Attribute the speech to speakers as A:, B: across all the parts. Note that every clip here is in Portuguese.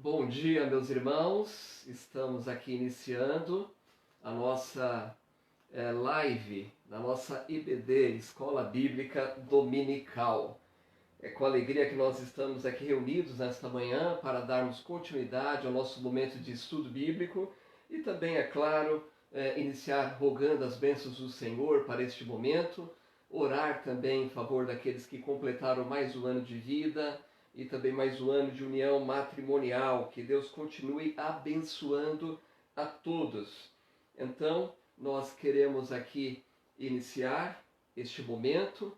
A: Bom dia, meus irmãos. Estamos aqui iniciando a nossa live da nossa IBD, Escola Bíblica Dominical. É com alegria que nós estamos aqui reunidos nesta manhã para darmos continuidade ao nosso momento de estudo bíblico e também, é claro, iniciar rogando as bênçãos do Senhor para este momento, orar também em favor daqueles que completaram mais um ano de vida e também mais um ano de união matrimonial. Que Deus continue abençoando a todos. Então, nós queremos aqui iniciar este momento,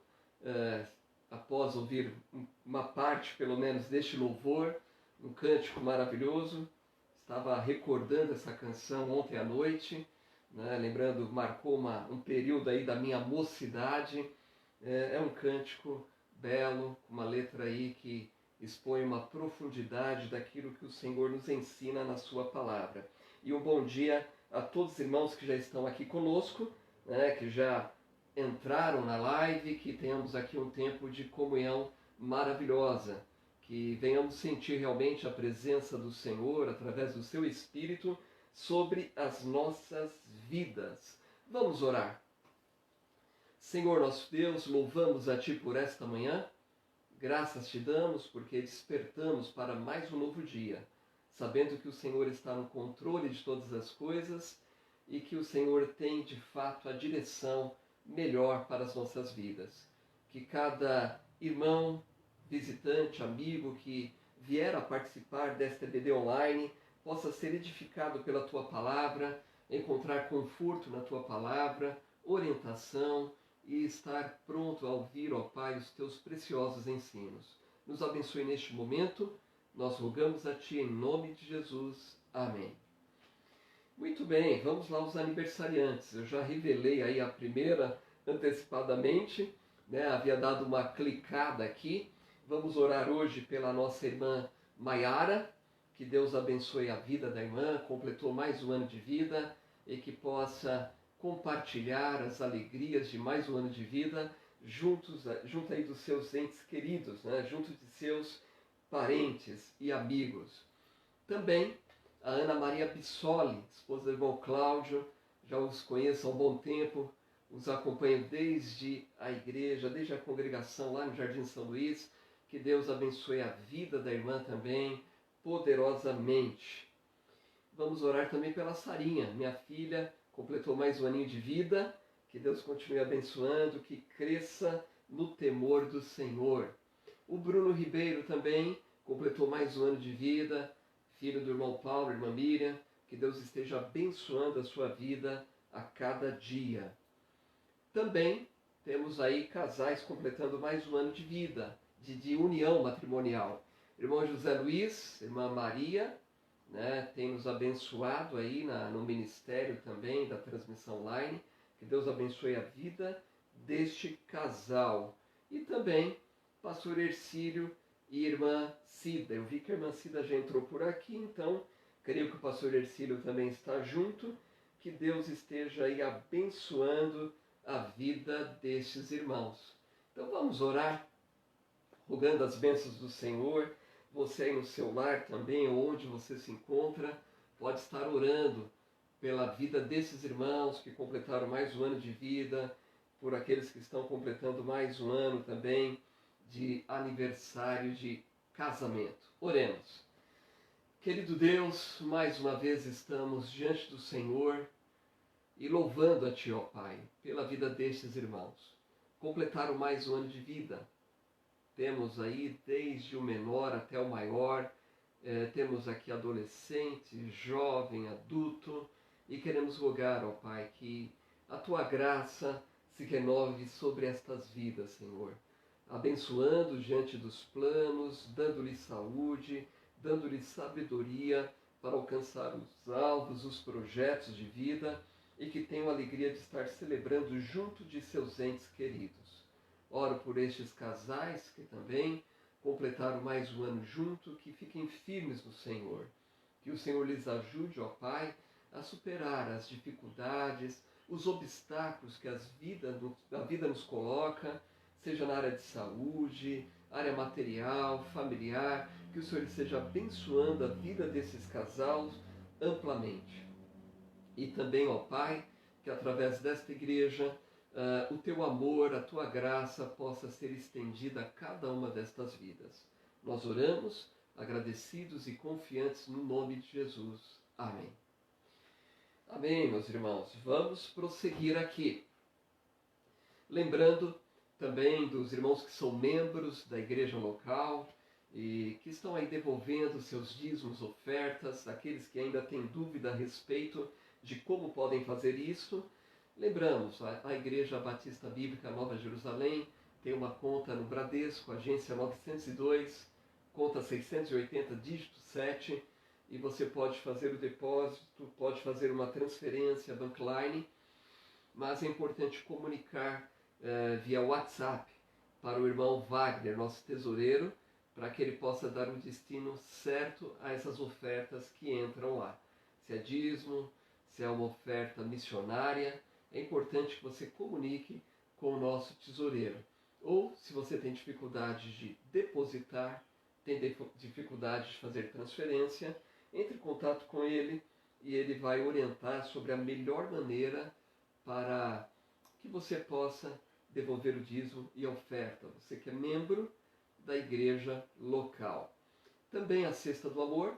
A: após ouvir uma parte, pelo menos, deste louvor, um cântico maravilhoso. Estava recordando essa canção ontem à noite, né? Lembrando, marcou um período aí da minha mocidade. É um cântico belo, uma letra aí que expõe uma profundidade daquilo que o Senhor nos ensina na sua palavra. E um bom dia a todos os irmãos que já estão aqui conosco, né, que já entraram na live, que tenhamos aqui um tempo de comunhão maravilhosa, que venhamos sentir realmente a presença do Senhor através do seu Espírito sobre as nossas vidas. Vamos orar. Senhor nosso Deus, louvamos a Ti por esta manhã. Graças te damos porque despertamos para mais um novo dia, sabendo que o Senhor está no controle de todas as coisas e que o Senhor tem de fato a direção melhor para as nossas vidas. Que cada irmão, visitante, amigo que vier a participar desta EBD online possa ser edificado pela Tua palavra, encontrar conforto na Tua palavra, orientação e estar pronto a ouvir, ó Pai, os Teus preciosos ensinos. Nos abençoe neste momento, nós rogamos a Ti em nome de Jesus. Amém. Muito bem, vamos lá aos aniversariantes. Eu já revelei aí a primeira antecipadamente, né? Havia dado uma clicada aqui. Vamos orar hoje pela nossa irmã Maiara, que Deus abençoe a vida da irmã, completou mais um ano de vida e que possa compartilhar as alegrias de mais um ano de vida junto aí dos seus entes queridos, né? Junto de seus parentes e amigos. Também a Ana Maria Bissoli, esposa do irmão Cláudio, já os conheço há um bom tempo, os acompanho desde a igreja, desde a congregação lá no Jardim São Luís. Que Deus abençoe a vida da irmã também, poderosamente. Vamos orar também pela Sarinha, minha filha, completou mais um aninho de vida. Que Deus continue abençoando, que cresça no temor do Senhor. O Bruno Ribeiro também completou mais um ano de vida, filho do irmão Paulo, irmã Miriam. Que Deus esteja abençoando a sua vida a cada dia. Também temos aí casais completando mais um ano de vida, de união matrimonial. Irmão José Luiz, irmã Maria, né, tem nos abençoado aí no ministério também da transmissão online. Que Deus abençoe a vida deste casal. E também pastor Ercílio e irmã Cida. Eu vi que a irmã Cida já entrou por aqui, então creio que o pastor Ercílio também está junto. Que Deus esteja aí abençoando a vida destes irmãos. Então vamos orar, rogando as bênçãos do Senhor. Você aí no seu lar também, onde você se encontra, pode estar orando pela vida desses irmãos que completaram mais um ano de vida, por aqueles que estão completando mais um ano também de aniversário de casamento. Oremos. Querido Deus, mais uma vez estamos diante do Senhor e louvando a Ti, ó Pai, pela vida destes irmãos. Completaram mais um ano de vida. Temos aí desde o menor até o maior, temos aqui adolescente, jovem, adulto, e queremos rogar, ó Pai, que a Tua graça se renove sobre estas vidas, Senhor, abençoando diante dos planos, dando-lhes saúde, dando-lhes sabedoria para alcançar os alvos, os projetos de vida, e que tenham a alegria de estar celebrando junto de seus entes queridos. Oro por estes casais que também completaram mais um ano junto, que fiquem firmes no Senhor. Que o Senhor lhes ajude, ó Pai, a superar as dificuldades, os obstáculos que a vida nos coloca, seja na área de saúde, área material, familiar, que o Senhor esteja abençoando a vida desses casais amplamente. E também, ó Pai, que através desta igreja, o teu amor, a tua graça possa ser estendida a cada uma destas vidas. Nós oramos, agradecidos e confiantes no nome de Jesus. Amém. Amém, meus irmãos. Vamos prosseguir aqui. Lembrando também dos irmãos que são membros da igreja local e que estão aí devolvendo seus dízimos, ofertas, aqueles que ainda têm dúvida a respeito de como podem fazer isso. Lembramos, a Igreja Batista Bíblica Nova Jerusalém tem uma conta no Bradesco, agência 902, conta 680, dígito 7, e você pode fazer o depósito, pode fazer uma transferência bankline, mas é importante comunicar via WhatsApp para o irmão Wagner, nosso tesoureiro, para que ele possa dar o destino certo a essas ofertas que entram lá. Se é dízimo, se é uma oferta missionária, é importante que você comunique com o nosso tesoureiro. Ou, se você tem dificuldade de depositar, tem dificuldade de fazer transferência, entre em contato com ele e ele vai orientar sobre a melhor maneira para que você possa devolver o dízimo e a oferta. Você que é membro da igreja local. Também a Cesta do Amor.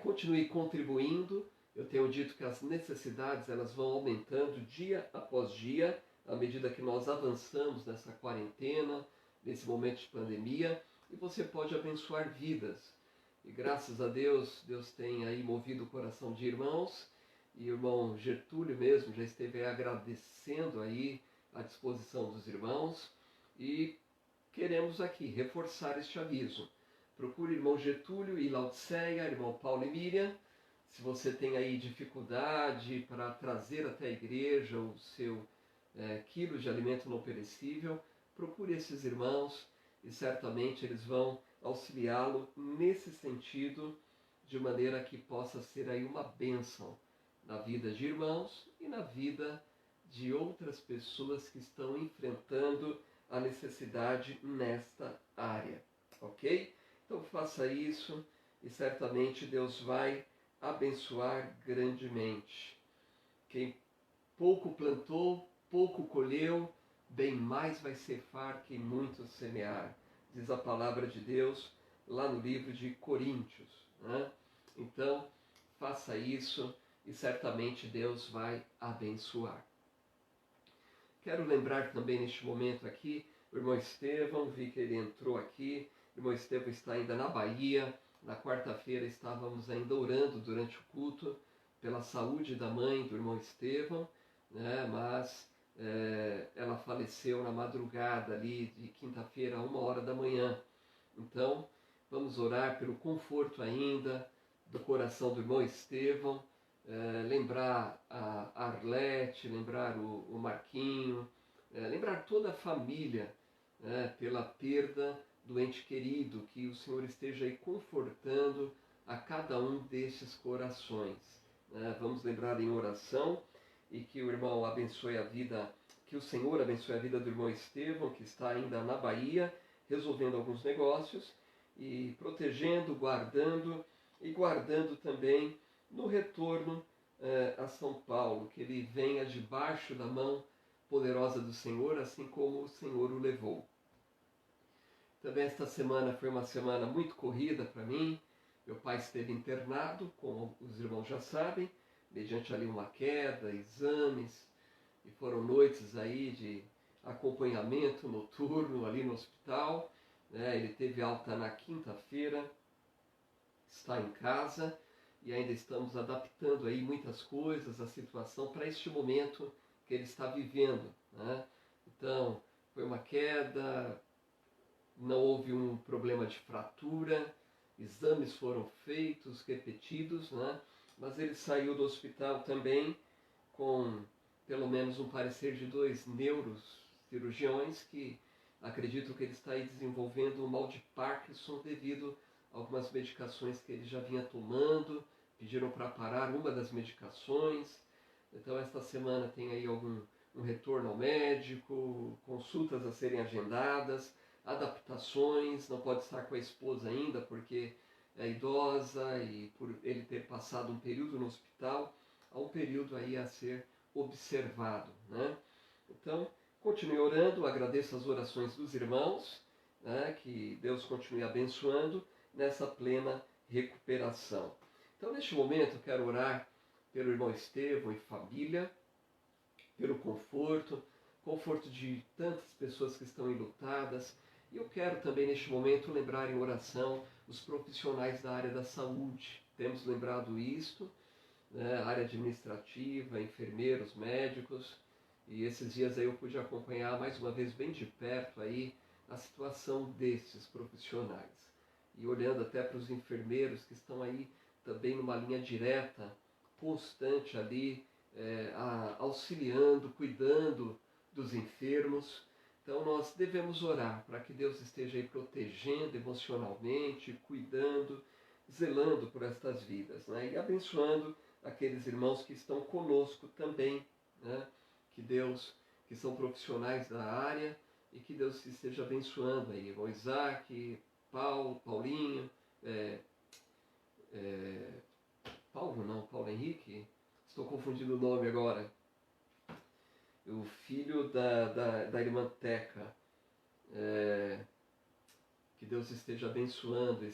A: Continue contribuindo. Eu tenho dito que as necessidades elas vão aumentando dia após dia, à medida que nós avançamos nessa quarentena, nesse momento de pandemia, e você pode abençoar vidas. E graças a Deus, Deus tem aí movido o coração de irmãos, e o irmão Getúlio mesmo já esteve agradecendo aí a disposição dos irmãos, e queremos aqui reforçar este aviso. Procure irmão Getúlio e Laodiceia, irmão Paulo e Miriam. Se você tem aí dificuldade para trazer até a igreja o seu quilo de alimento não perecível, procure esses irmãos e certamente eles vão auxiliá-lo nesse sentido, de maneira que possa ser aí uma bênção na vida de irmãos e na vida de outras pessoas que estão enfrentando a necessidade nesta área, ok? Então faça isso e certamente Deus vai abençoar grandemente. Quem pouco plantou, pouco colheu, bem mais vai ceifar quem muito semear, diz a palavra de Deus lá no livro de Coríntios, né? Então faça isso e certamente Deus vai abençoar. Quero lembrar também neste momento aqui, o irmão Estevão, vi que ele entrou aqui, o irmão Estevão está ainda na Bahia. Na quarta-feira estávamos ainda orando durante o culto pela saúde da mãe do irmão Estevão, né? Mas ela faleceu na madrugada ali de quinta-feira, 1h da manhã. Então, vamos orar pelo conforto ainda do coração do irmão Estevão, lembrar a Arlete, lembrar o Marquinho, lembrar toda a família pela perda do ente querido, que o Senhor esteja aí confortando a cada um destes corações. Vamos lembrar em oração e que o irmão abençoe a vida, que o Senhor abençoe a vida do irmão Estevão, que está ainda na Bahia, resolvendo alguns negócios e protegendo, guardando e guardando também no retorno a São Paulo, que ele venha debaixo da mão poderosa do Senhor, assim como o Senhor o levou. Também esta semana foi uma semana muito corrida para mim. Meu pai esteve internado, como os irmãos já sabem, mediante ali uma queda, exames, e foram noites aí de acompanhamento noturno ali no hospital. Ele teve alta na quinta-feira, está em casa e ainda estamos adaptando aí muitas coisas, a situação para este momento que ele está vivendo, né? Então, foi uma queda, não houve um problema de fratura, exames foram feitos, repetidos, né? Mas ele saiu do hospital também com pelo menos um parecer de 2 neurocirurgiões que acreditam que ele está aí desenvolvendo um mal de Parkinson devido a algumas medicações que ele já vinha tomando, pediram para parar uma das medicações. Então esta semana tem aí um retorno ao médico, consultas a serem agendadas, adaptações, não pode estar com a esposa ainda porque é idosa e por ele ter passado um período no hospital, há um período aí a ser observado, né? Então, continue orando, agradeço as orações dos irmãos, né? Que Deus continue abençoando nessa plena recuperação. Então, neste momento, eu quero orar pelo irmão Estevão e família, pelo conforto de tantas pessoas que estão enlutadas. E eu quero também, neste momento, lembrar em oração os profissionais da área da saúde. Temos lembrado isto, né? Área administrativa, enfermeiros, médicos. E esses dias aí eu pude acompanhar mais uma vez bem de perto aí a situação desses profissionais. E olhando até para os enfermeiros que estão aí também numa linha direta, constante ali, auxiliando, cuidando dos enfermos. Então nós devemos orar para que Deus esteja aí protegendo emocionalmente, cuidando, zelando por estas vidas, né? E abençoando aqueles irmãos que estão conosco também, né? Que são profissionais da área, e que Deus esteja abençoando aí, o Isaac, Paulinho, Paulo Henrique, estou confundindo o nome agora, o filho da irmã Teca, que Deus esteja abençoando,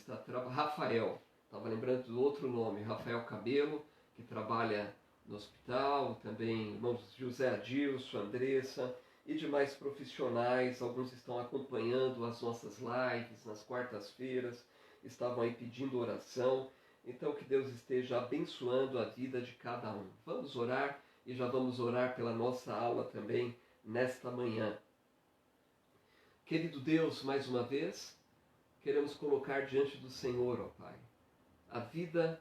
A: Rafael, estava lembrando do outro nome, Rafael Cabelo, que trabalha no hospital, também irmãos José Adilson, Andressa e demais profissionais. Alguns estão acompanhando as nossas lives nas quartas-feiras, estavam aí pedindo oração. Então que Deus esteja abençoando a vida de cada um. Vamos orar e já vamos orar pela nossa aula também nesta manhã. Querido Deus, mais uma vez, queremos colocar diante do Senhor, ó Pai, a vida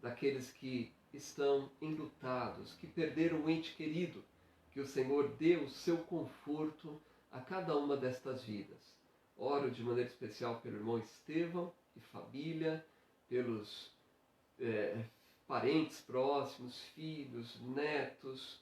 A: daqueles que estão enlutados, que perderam um ente querido, que o Senhor dê o seu conforto a cada uma destas vidas. Oro de maneira especial pelo irmão Estevão e família, pelos parentes próximos, filhos, netos,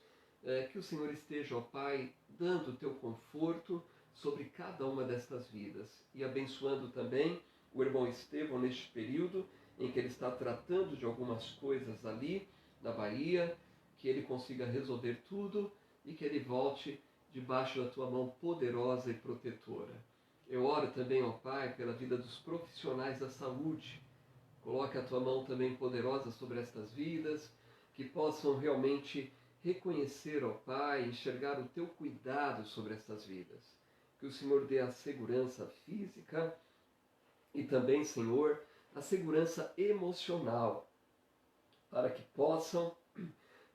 A: que o Senhor esteja, ó Pai, dando o teu conforto sobre cada uma destas vidas e abençoando também o irmão Estevão neste período em que ele está tratando de algumas coisas ali na Bahia, que ele consiga resolver tudo e que ele volte debaixo da tua mão poderosa e protetora. Eu oro também, ó Pai, pela vida dos profissionais da saúde. Coloque a tua mão também poderosa sobre estas vidas, que possam realmente reconhecer, ó Pai, enxergar o teu cuidado sobre estas vidas. Que o Senhor dê a segurança física e também, Senhor, a segurança emocional, para que possam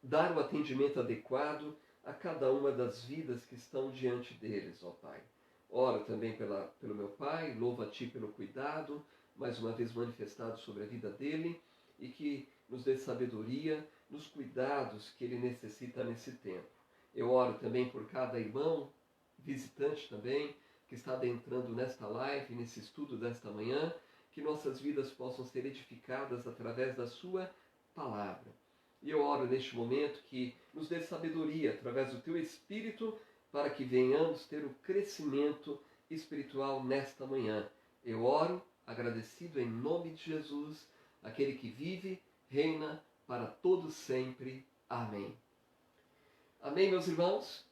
A: dar o atendimento adequado a cada uma das vidas que estão diante deles, ó Pai. Oro também pelo meu pai, louvo a Ti pelo cuidado, mais uma vez manifestado sobre a vida dele, e que nos dê sabedoria nos cuidados que ele necessita nesse tempo. Eu oro também por cada irmão, visitante também, que está adentrando nesta live, nesse estudo desta manhã, que nossas vidas possam ser edificadas através da sua palavra. E eu oro neste momento que nos dê sabedoria através do Teu Espírito, para que venhamos ter o crescimento espiritual nesta manhã. Eu oro agradecido em nome de Jesus, aquele que vive, reina para todos sempre. Amém. Amém, meus irmãos?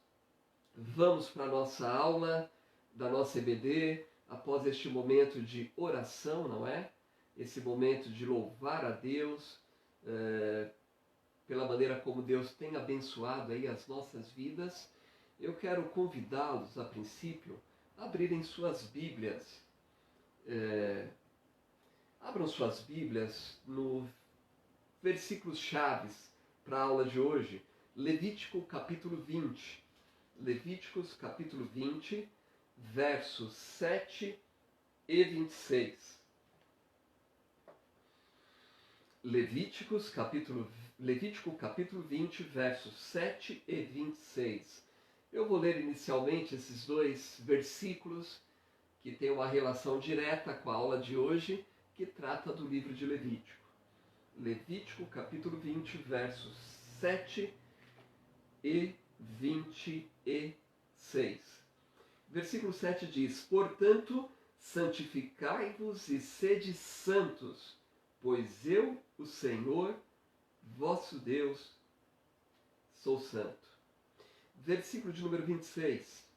A: Vamos para a nossa aula da nossa EBD, após este momento de oração, não é? Esse momento de louvar a Deus, pela maneira como Deus tem abençoado aí as nossas vidas. Eu quero convidá-los, a princípio, a abrirem suas Bíblias. Abram suas Bíblias no versículos chaves para a aula de hoje. Levítico capítulo 20. Levíticos capítulo 20, versos 7 e 26. Levítico capítulo 20, versos 7 e 26. Eu vou ler inicialmente esses dois versículos que têm uma relação direta com a aula de hoje, que trata do livro de Levítico. Levítico capítulo 20, versos 7 e 26. Versículo 7 diz: Portanto, santificai-vos e sede santos, pois eu, o Senhor, vosso Deus, sou santo. Versículo de número 26.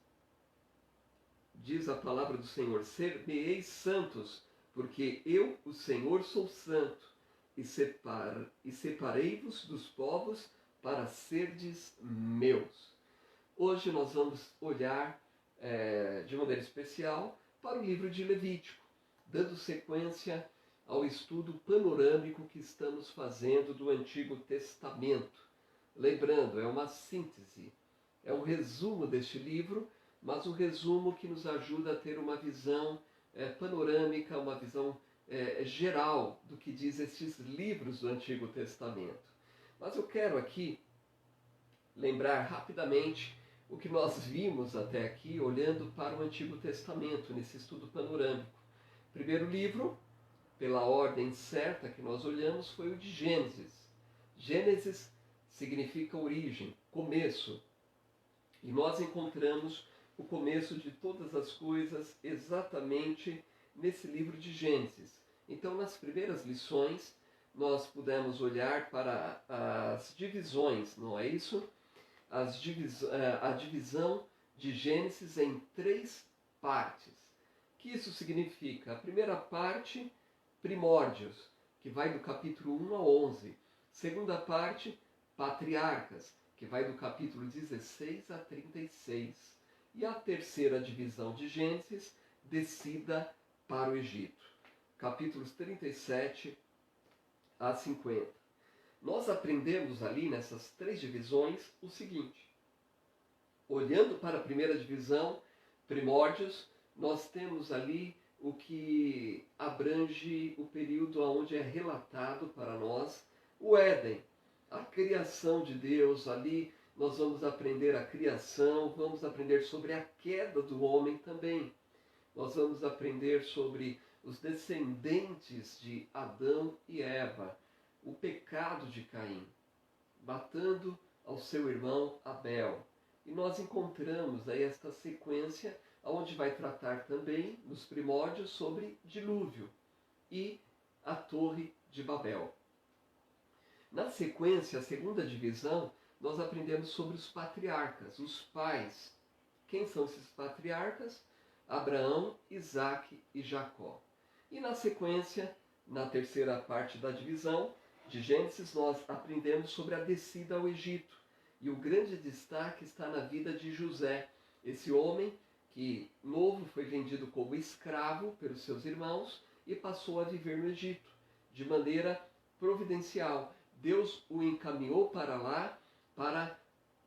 A: Diz a palavra do Senhor: Ser-me-eis santos, porque eu, o Senhor, sou santo, e separei-vos dos povos para serdes meus. Hoje nós vamos olhar de maneira especial para o livro de Levítico, dando sequência ao estudo panorâmico que estamos fazendo do Antigo Testamento. Lembrando, é uma síntese, é um resumo deste livro, mas um resumo que nos ajuda a ter uma visão panorâmica, uma visão geral do que diz estes livros do Antigo Testamento. Mas eu quero aqui lembrar rapidamente o que nós vimos até aqui, olhando para o Antigo Testamento, nesse estudo panorâmico. O primeiro livro, pela ordem certa que nós olhamos, foi o de Gênesis. Gênesis significa origem, começo. E nós encontramos o começo de todas as coisas exatamente nesse livro de Gênesis. Então, nas primeiras lições, nós pudemos olhar para as divisões, não é isso? A divisão de Gênesis em 3 partes. O que isso significa? A primeira parte, primórdios, que vai do capítulo 1 a 11. Segunda parte, patriarcas, que vai do capítulo 16 a 36. E a terceira divisão de Gênesis, descida para o Egito, capítulos 37 a 50. Nós aprendemos ali nessas 3 divisões o seguinte: olhando para a primeira divisão, primórdios, nós temos ali o que abrange o período onde é relatado para nós o Éden, a criação de Deus. Ali nós vamos aprender a criação, vamos aprender sobre a queda do homem também. Nós vamos aprender sobre os descendentes de Adão e Eva, o pecado de Caim, matando ao seu irmão Abel. E nós encontramos aí esta sequência, onde vai tratar também, nos primórdios, sobre dilúvio e a Torre de Babel. Na sequência, a segunda divisão, nós aprendemos sobre os patriarcas, os pais. Quem são esses patriarcas? Abraão, Isaque e Jacó. E na sequência, na terceira parte da divisão de Gênesis, nós aprendemos sobre a descida ao Egito. E o grande destaque está na vida de José, esse homem que novo foi vendido como escravo pelos seus irmãos e passou a viver no Egito, de maneira providencial. Deus o encaminhou para lá para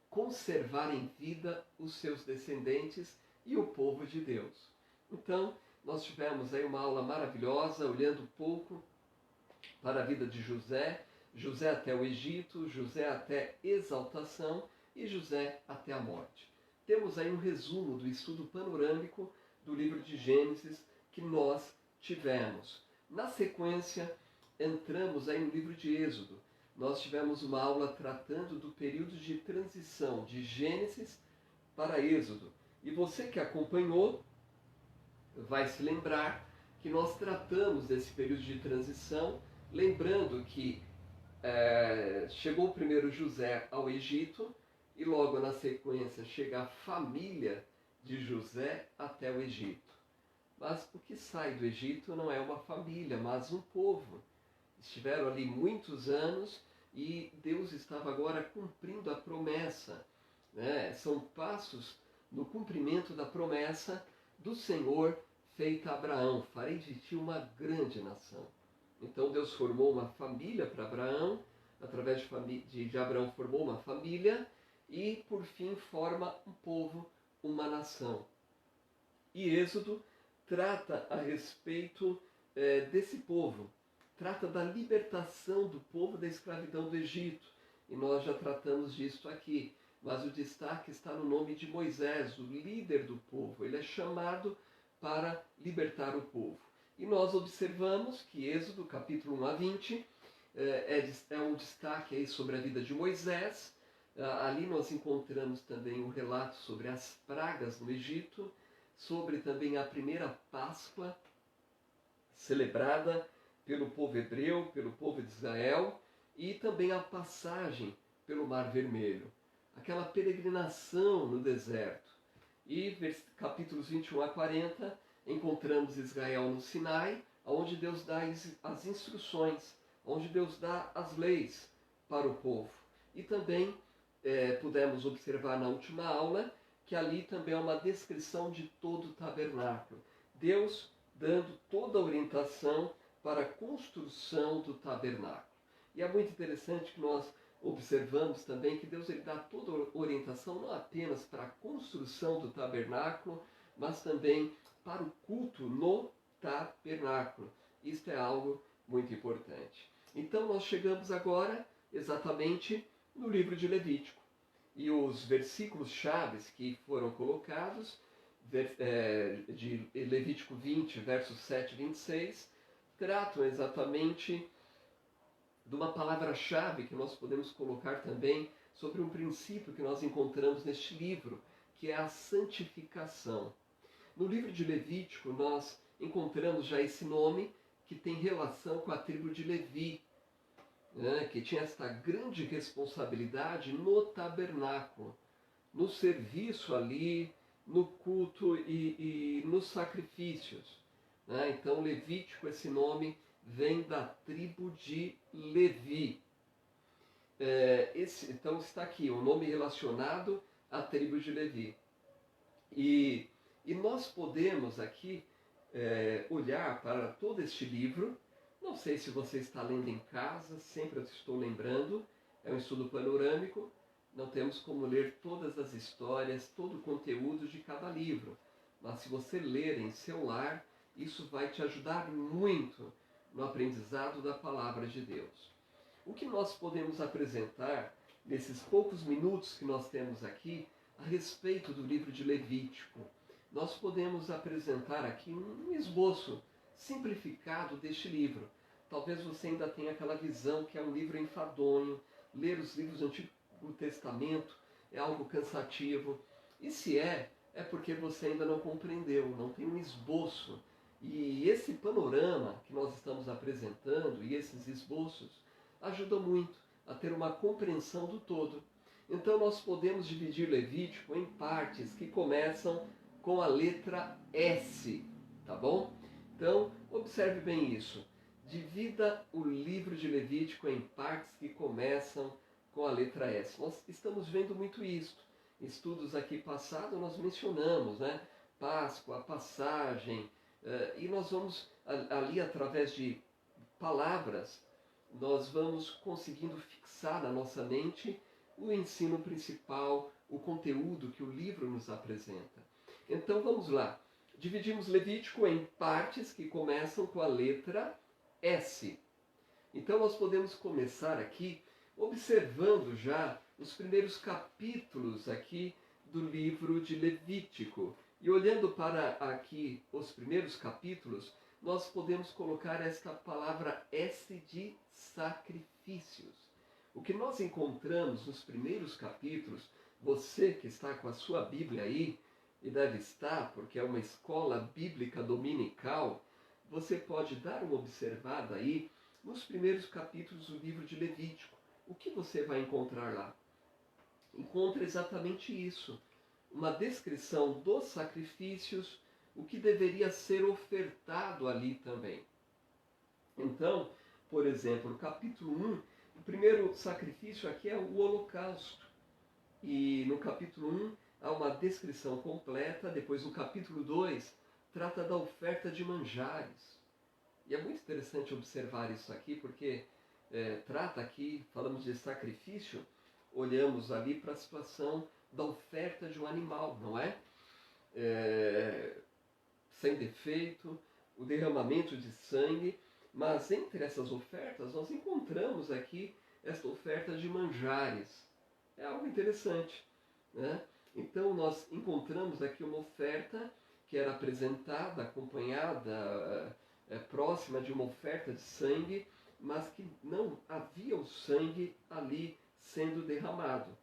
A: conservar em vida os seus descendentes e o povo de Deus. Então, nós tivemos aí uma aula maravilhosa, olhando um pouco para a vida de José, José até o Egito, José até exaltação e José até a morte. Temos aí um resumo do estudo panorâmico do livro de Gênesis que nós tivemos. Na sequência, entramos aí no livro de Êxodo. Nós tivemos uma aula tratando do período de transição de Gênesis para Êxodo. E você que acompanhou vai se lembrar que nós tratamos desse período de transição, lembrando que chegou primeiro José ao Egito e logo na sequência chega a família de José até o Egito. Mas o que sai do Egito não é uma família, mas um povo. Estiveram ali muitos anos e Deus estava agora cumprindo a promessa, né? São passos no cumprimento da promessa do Senhor feita a Abraão: farei de ti uma grande nação. Então Deus formou uma família para Abraão, através de Abraão formou uma família e por fim forma um povo, uma nação. E Êxodo trata a respeito desse povo, trata da libertação do povo da escravidão do Egito. E nós já tratamos disso aqui, mas o destaque está no nome de Moisés, o líder do povo. Ele é chamado para libertar o povo. E nós observamos que Êxodo, capítulo 1 a 20, é um destaque aí sobre a vida de Moisés, Ali nós encontramos também o relato sobre as pragas no Egito, sobre também a primeira Páscoa celebrada pelo povo hebreu, pelo povo de Israel, e também a passagem pelo Mar Vermelho, aquela peregrinação no deserto. E capítulos 21 a 40, encontramos Israel no Sinai, onde Deus dá as instruções, onde Deus dá as leis para o povo. E também pudemos observar na última aula que ali também é uma descrição de todo o tabernáculo. Deus dando toda a orientação para a construção do tabernáculo. E é muito interessante que nós observamos também que Deus ele dá toda a orientação não apenas para a construção do tabernáculo, mas também para o culto no tabernáculo. Isto é algo muito importante. Então nós chegamos agora exatamente no livro de Levítico. E os versículos chaves que foram colocados, de Levítico 20, versos 7 e 26, tratam exatamente de uma palavra-chave que nós podemos colocar também sobre um princípio que nós encontramos neste livro, que é a santificação. No livro de Levítico nós encontramos já esse nome que tem relação com a tribo de Levi, né, que tinha esta grande responsabilidade no tabernáculo, no serviço ali, no culto e nos sacrifícios. Né? Então Levítico, esse nome, vem da tribo de Levi. Então está aqui, o nome relacionado à tribo de Levi. E nós podemos aqui olhar para todo este livro. Não sei se você está lendo em casa, sempre eu estou lembrando, é um estudo panorâmico, não temos como ler todas as histórias, todo o conteúdo de cada livro. Mas se você ler em seu lar, isso vai te ajudar muito no aprendizado da palavra de Deus. O que nós podemos apresentar nesses poucos minutos que nós temos aqui a respeito do livro de Levítico? Nós podemos apresentar aqui um esboço simplificado deste livro. Talvez você ainda tenha aquela visão que é um livro enfadonho, ler os livros do Antigo Testamento é algo cansativo. E se é porque você ainda não compreendeu, não tem um esboço. E esse panorama que nós estamos apresentando e esses esboços ajudam muito a ter uma compreensão do todo. Então nós podemos dividir Levítico em partes que começam com a letra S, tá bom? Então, observe bem isso. Divida o livro de Levítico em partes que começam com a letra S. Nós estamos vendo muito isso. Em estudos aqui passados nós mencionamos, né? Páscoa, a passagem, e nós vamos ali através de palavras, nós vamos conseguindo fixar na nossa mente o ensino principal, o conteúdo que o livro nos apresenta. Então vamos lá. Dividimos Levítico em partes que começam com a letra S. Então nós podemos começar aqui observando já os primeiros capítulos aqui do livro de Levítico. E olhando para aqui os primeiros capítulos, nós podemos colocar esta palavra S de sacrifícios. O que nós encontramos nos primeiros capítulos, você que está com a sua Bíblia aí, e deve estar, porque é uma escola bíblica dominical, você pode dar uma observada aí nos primeiros capítulos do livro de Levítico. O que você vai encontrar lá? Encontra exatamente isso. Uma descrição dos sacrifícios, o que deveria ser ofertado ali também. Então, por exemplo, no capítulo 1, o primeiro sacrifício aqui é o holocausto. E no capítulo 1 há uma descrição completa, depois no capítulo 2 trata da oferta de manjares. E é muito interessante observar isso aqui, porque trata aqui, falamos de sacrifício, olhamos ali para a situação da oferta de um animal, não é? Sem defeito, o derramamento de sangue, mas entre essas ofertas nós encontramos aqui esta oferta de manjares. É algo interessante, né? Então nós encontramos aqui uma oferta que era apresentada, acompanhada, próxima de uma oferta de sangue, mas que não havia o sangue ali sendo derramado.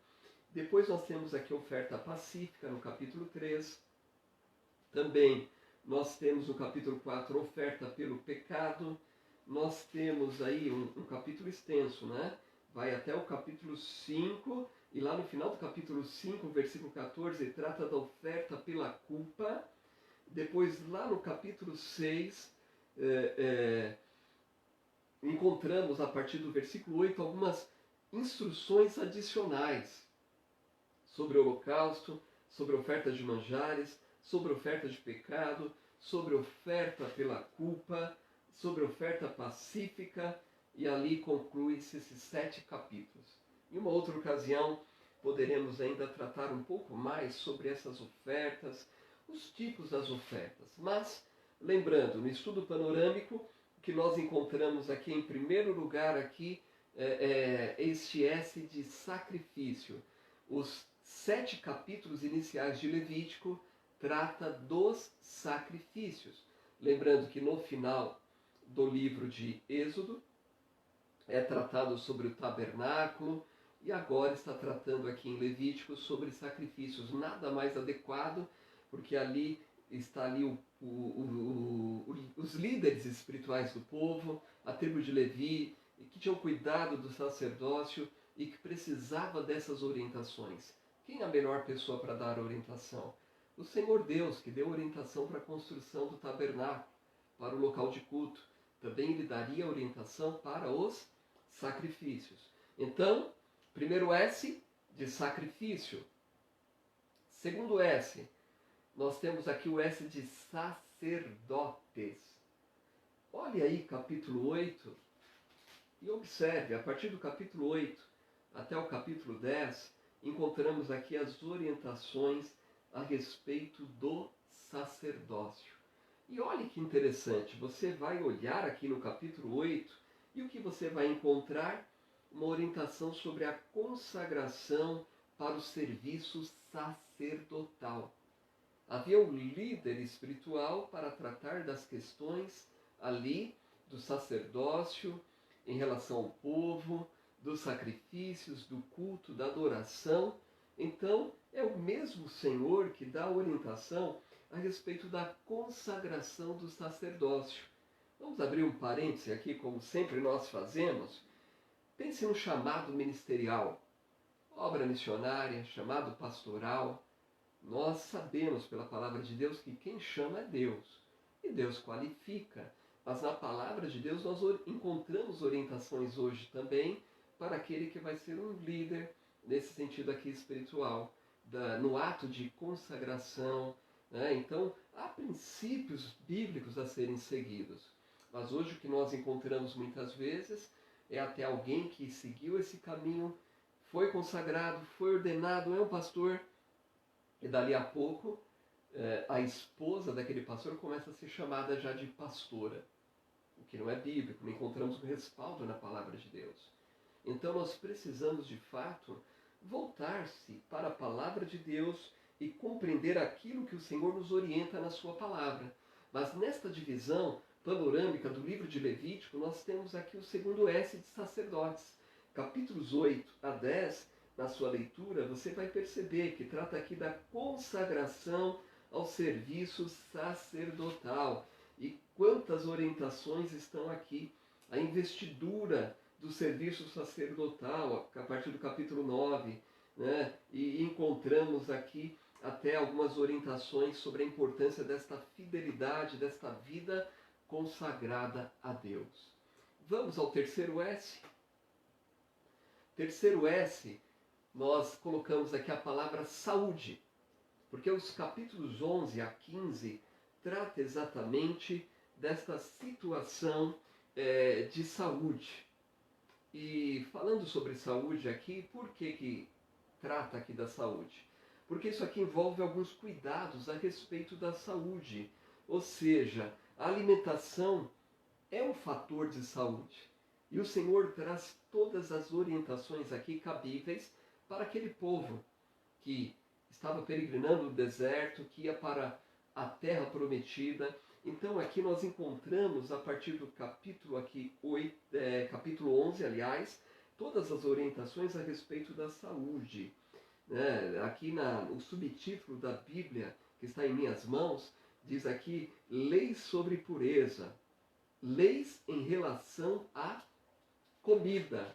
A: Depois nós temos aqui a oferta pacífica no capítulo 3. Também nós temos no capítulo 4 a oferta pelo pecado. Nós temos aí um capítulo extenso, né? Vai até o capítulo 5, e lá no final do capítulo 5, versículo 14, trata da oferta pela culpa. Depois, lá no capítulo 6, encontramos, a partir do versículo 8, algumas instruções adicionais sobre o holocausto, sobre oferta de manjares, sobre oferta de pecado, sobre oferta pela culpa, sobre oferta pacífica, e ali conclui-se esses 7 capítulos. Em uma outra ocasião, poderemos ainda tratar um pouco mais sobre essas ofertas, os tipos das ofertas. Mas, lembrando, no estudo panorâmico, o que nós encontramos aqui em primeiro lugar aqui este S de sacrifício. Os 7 capítulos iniciais de Levítico trata dos sacrifícios. Lembrando que no final do livro de Êxodo é tratado sobre o tabernáculo, e agora está tratando aqui em Levítico sobre sacrifícios. Nada mais adequado, porque ali está ali os líderes espirituais do povo, a tribo de Levi, que tinham cuidado do sacerdócio e que precisava dessas orientações. Quem é a melhor pessoa para dar orientação? O Senhor Deus, que deu orientação para a construção do tabernáculo, para o local de culto. Também lhe daria orientação para os sacrifícios. Então, primeiro S de sacrifício. Segundo S, nós temos aqui o S de sacerdotes. Olhe aí capítulo 8 e observe, a partir do capítulo 8 até o capítulo 10, encontramos aqui as orientações a respeito do sacerdócio. E olhe que interessante, você vai olhar aqui no capítulo 8 e o que você vai encontrar? Uma orientação sobre a consagração para o serviço sacerdotal. Havia um líder espiritual para tratar das questões ali do sacerdócio, em relação ao povo, dos sacrifícios, do culto, da adoração. Então, é o mesmo Senhor que dá orientação a respeito da consagração do sacerdócio. Vamos abrir um parêntese aqui, como sempre nós fazemos. Pense no chamado ministerial, obra missionária, chamado pastoral. Nós sabemos pela palavra de Deus que quem chama é Deus, e Deus qualifica. Mas na palavra de Deus nós encontramos orientações hoje também para aquele que vai ser um líder, nesse sentido aqui espiritual, no ato de consagração, né? Então, há princípios bíblicos a serem seguidos. Mas hoje o que nós encontramos muitas vezes é até alguém que seguiu esse caminho, foi consagrado, foi ordenado, é um pastor, e dali a pouco a esposa daquele pastor começa a ser chamada já de pastora, o que não é bíblico, não encontramos um respaldo na palavra de Deus. Então nós precisamos de fato voltar-se para a palavra de Deus e compreender aquilo que o Senhor nos orienta na sua palavra. Mas nesta divisão panorâmica do livro de Levítico, nós temos aqui o segundo S de sacerdotes. Capítulos 8 a 10, na sua leitura, você vai perceber que trata aqui da consagração ao serviço sacerdotal. E quantas orientações estão aqui. A investidura do serviço sacerdotal, a partir do capítulo 9, né? E encontramos aqui até algumas orientações sobre a importância desta fidelidade, desta vida consagrada a Deus. Vamos ao terceiro S. Terceiro S, nós colocamos aqui a palavra saúde, porque os capítulos 11 a 15 trata exatamente desta situação de saúde. E falando sobre saúde aqui, por que trata aqui da saúde? Porque isso aqui envolve alguns cuidados a respeito da saúde. Ou seja, a alimentação é um fator de saúde. E o Senhor traz todas as orientações aqui cabíveis para aquele povo que estava peregrinando no deserto, que ia para a terra prometida. Então aqui nós encontramos, a partir do capítulo aqui, capítulo 11, aliás, todas as orientações a respeito da saúde. né? Aqui o subtítulo da Bíblia, que está em minhas mãos, diz aqui, leis sobre pureza, leis em relação à comida.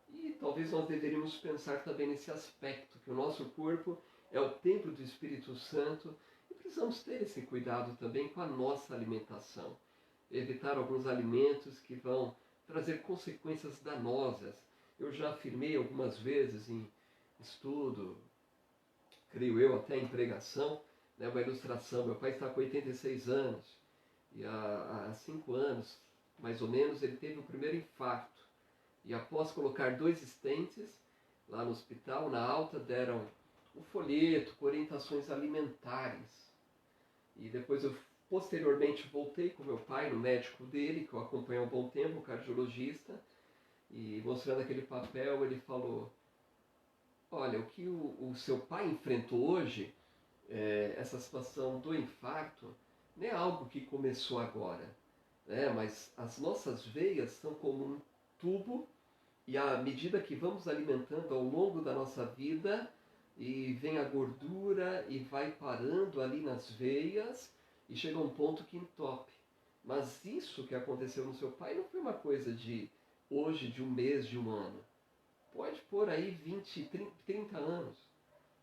A: E talvez nós deveríamos pensar também nesse aspecto, que o nosso corpo é o templo do Espírito Santo e precisamos ter esse cuidado também com a nossa alimentação. Evitar alguns alimentos que vão trazer consequências danosas. Eu já afirmei algumas vezes em estudo, creio eu, até em pregação, né, uma ilustração. Meu pai está com 86 anos e há 5 anos, mais ou menos, ele teve o primeiro infarto. E após colocar 2 estentes lá no hospital, na alta, deram um folheto com orientações alimentares. E depois eu posteriormente voltei com meu pai no médico dele, que eu acompanhei há um bom tempo, o cardiologista, e mostrando aquele papel, ele falou, olha, o que o seu pai enfrentou hoje, essa situação do infarto, não é algo que começou agora, né? Mas as nossas veias são como um tubo. E à medida que vamos alimentando ao longo da nossa vida, e vem a gordura e vai parando ali nas veias, e chega um ponto que entope. Mas isso que aconteceu no seu pai não foi uma coisa de hoje, de um mês, de um ano. Pode pôr aí 20, 30 anos.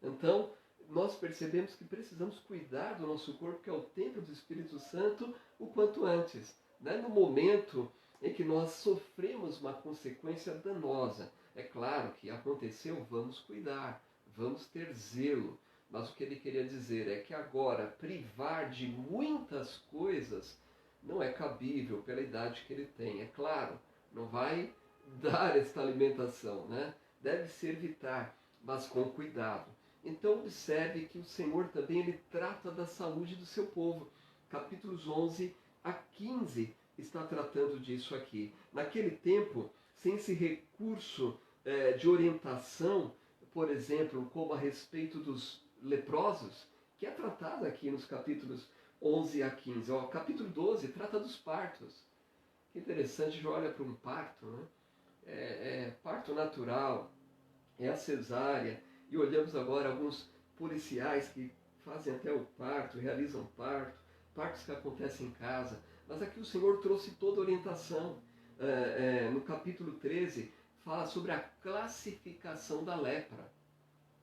A: Então, nós percebemos que precisamos cuidar do nosso corpo, que é o templo do Espírito Santo, o quanto antes. Né? No momento em que nós sofremos uma consequência danosa. É claro que aconteceu, vamos cuidar, vamos ter zelo. Mas o que ele queria dizer é que agora privar de muitas coisas não é cabível pela idade que ele tem. É claro, não vai dar esta alimentação, né? Deve-se evitar, mas com cuidado. Então observe que o Senhor também ele trata da saúde do seu povo. Capítulos 11 a 15 está tratando disso aqui. Naquele tempo, sem esse recurso de orientação, por exemplo, como a respeito dos leprosos, que é tratado aqui nos capítulos 11 a 15. O capítulo 12 trata dos partos. Que interessante, já olha para um parto, né? Parto natural, é a cesárea, e olhamos agora alguns policiais que fazem até o parto, realizam partos que acontecem em casa. Mas aqui o Senhor trouxe toda a orientação. No capítulo 13, fala sobre a classificação da lepra.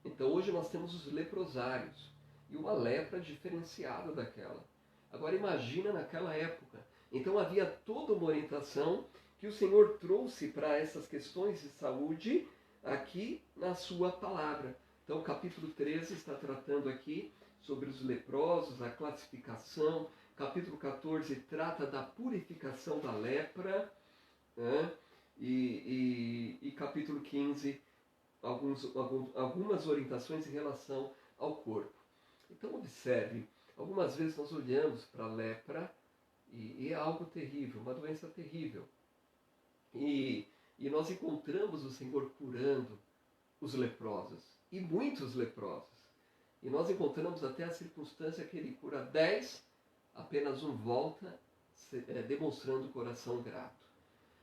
A: Então hoje nós temos os leprosários, e uma lepra diferenciada daquela. Agora imagina naquela época. Então havia toda uma orientação que o Senhor trouxe para essas questões de saúde aqui na sua palavra. Então o capítulo 13 está tratando aqui sobre os leprosos, a classificação. Capítulo 14 trata da purificação da lepra, né? E capítulo 15, algumas orientações em relação ao corpo. Então observe, algumas vezes nós olhamos para a lepra e é algo terrível, uma doença terrível. E nós encontramos o Senhor curando os leprosos, e muitos leprosos. E nós encontramos até a circunstância que ele cura 10, apenas um volta, demonstrando o coração grato.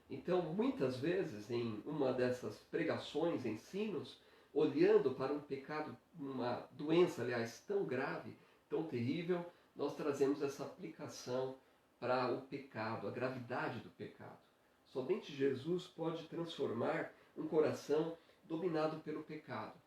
A: Então, muitas vezes, em uma dessas pregações, ensinos, olhando para um pecado, uma doença, aliás, tão grave, tão terrível, nós trazemos essa aplicação para o pecado, a gravidade do pecado. Somente Jesus pode transformar um coração dominado pelo pecado.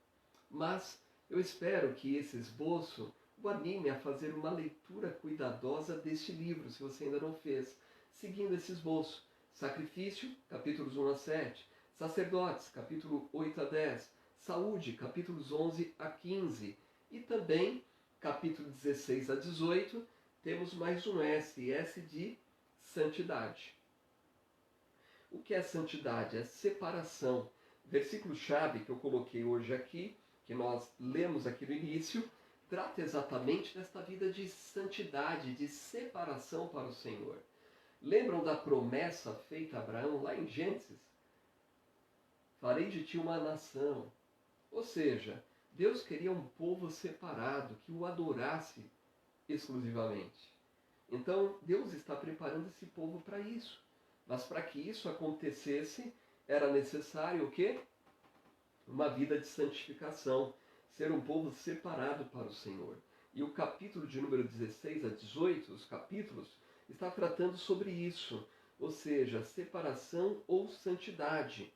A: Mas eu espero que esse esboço o anime a fazer uma leitura cuidadosa deste livro, se você ainda não fez, seguindo esse esboço. Sacrifício, capítulos 1 a 7. Sacerdotes, capítulo 8 a 10. Saúde, capítulos 11 a 15. E também, capítulo 16 a 18, temos mais um S de santidade. O que é santidade? É separação. Versículo-chave que eu coloquei hoje aqui, que nós lemos aqui no início, trata exatamente desta vida de santidade, de separação para o Senhor. Lembram da promessa feita a Abraão lá em Gênesis? Farei de ti uma nação. Ou seja, Deus queria um povo separado, que o adorasse exclusivamente. Então, Deus está preparando esse povo para isso. Mas para que isso acontecesse, era necessário o quê? Uma vida de santificação. ser um povo separado para o Senhor. E o capítulo de número 16 a 18, os capítulos, está tratando sobre isso, ou seja, separação ou santidade.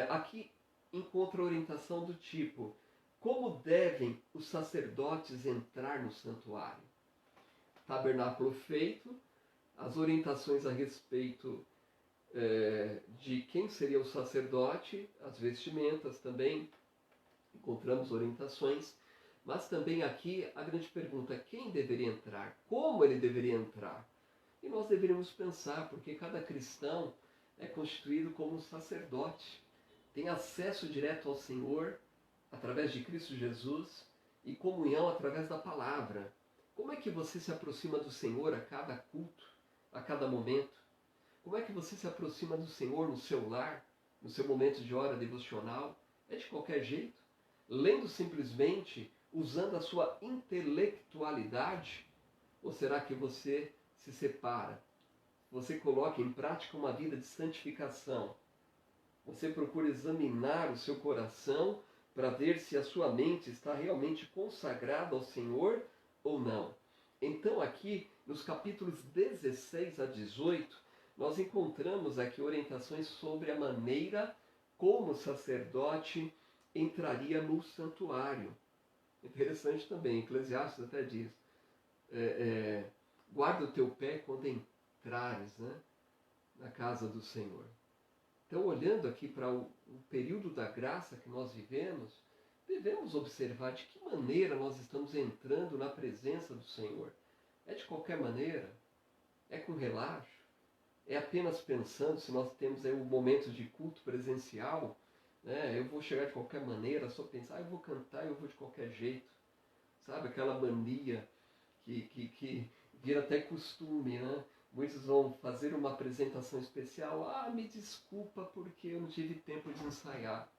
A: Aqui encontra a orientação do tipo: como devem os sacerdotes entrar no santuário? Tabernáculo feito, as orientações a respeito de quem seria o sacerdote, as vestimentas também, encontramos orientações, mas também aqui a grande pergunta: quem deveria entrar? Como ele deveria entrar? E nós deveríamos pensar, porque cada cristão é constituído como um sacerdote, tem acesso direto ao Senhor através de Cristo Jesus e comunhão através da palavra. Como é que você se aproxima do Senhor a cada culto, a cada momento? Como é que você se aproxima do Senhor no seu lar, no seu momento de hora devocional? É de qualquer jeito? Lendo simplesmente, usando a sua intelectualidade? Ou será que você se separa? Você coloca em prática uma vida de santificação? Você procura examinar o seu coração para ver se a sua mente está realmente consagrada ao Senhor ou não? Então aqui, nos capítulos 16 a 18, nós encontramos aqui orientações sobre a maneira como o sacerdote entraria no santuário. Interessante também, Eclesiastes até diz, guarda o teu pé quando entrares, né, na casa do Senhor. Então, olhando aqui para o período da graça que nós vivemos, devemos observar de que maneira nós estamos entrando na presença do Senhor. É de qualquer maneira? É com relaxo? É apenas pensando se nós temos aí um momento de culto presencial, né? Eu vou chegar de qualquer maneira, só pensar, eu vou cantar, eu vou de qualquer jeito. Sabe, aquela mania que vira até costume, né? Muitos vão fazer uma apresentação especial. Ah, me desculpa porque eu não tive tempo de ensaiar.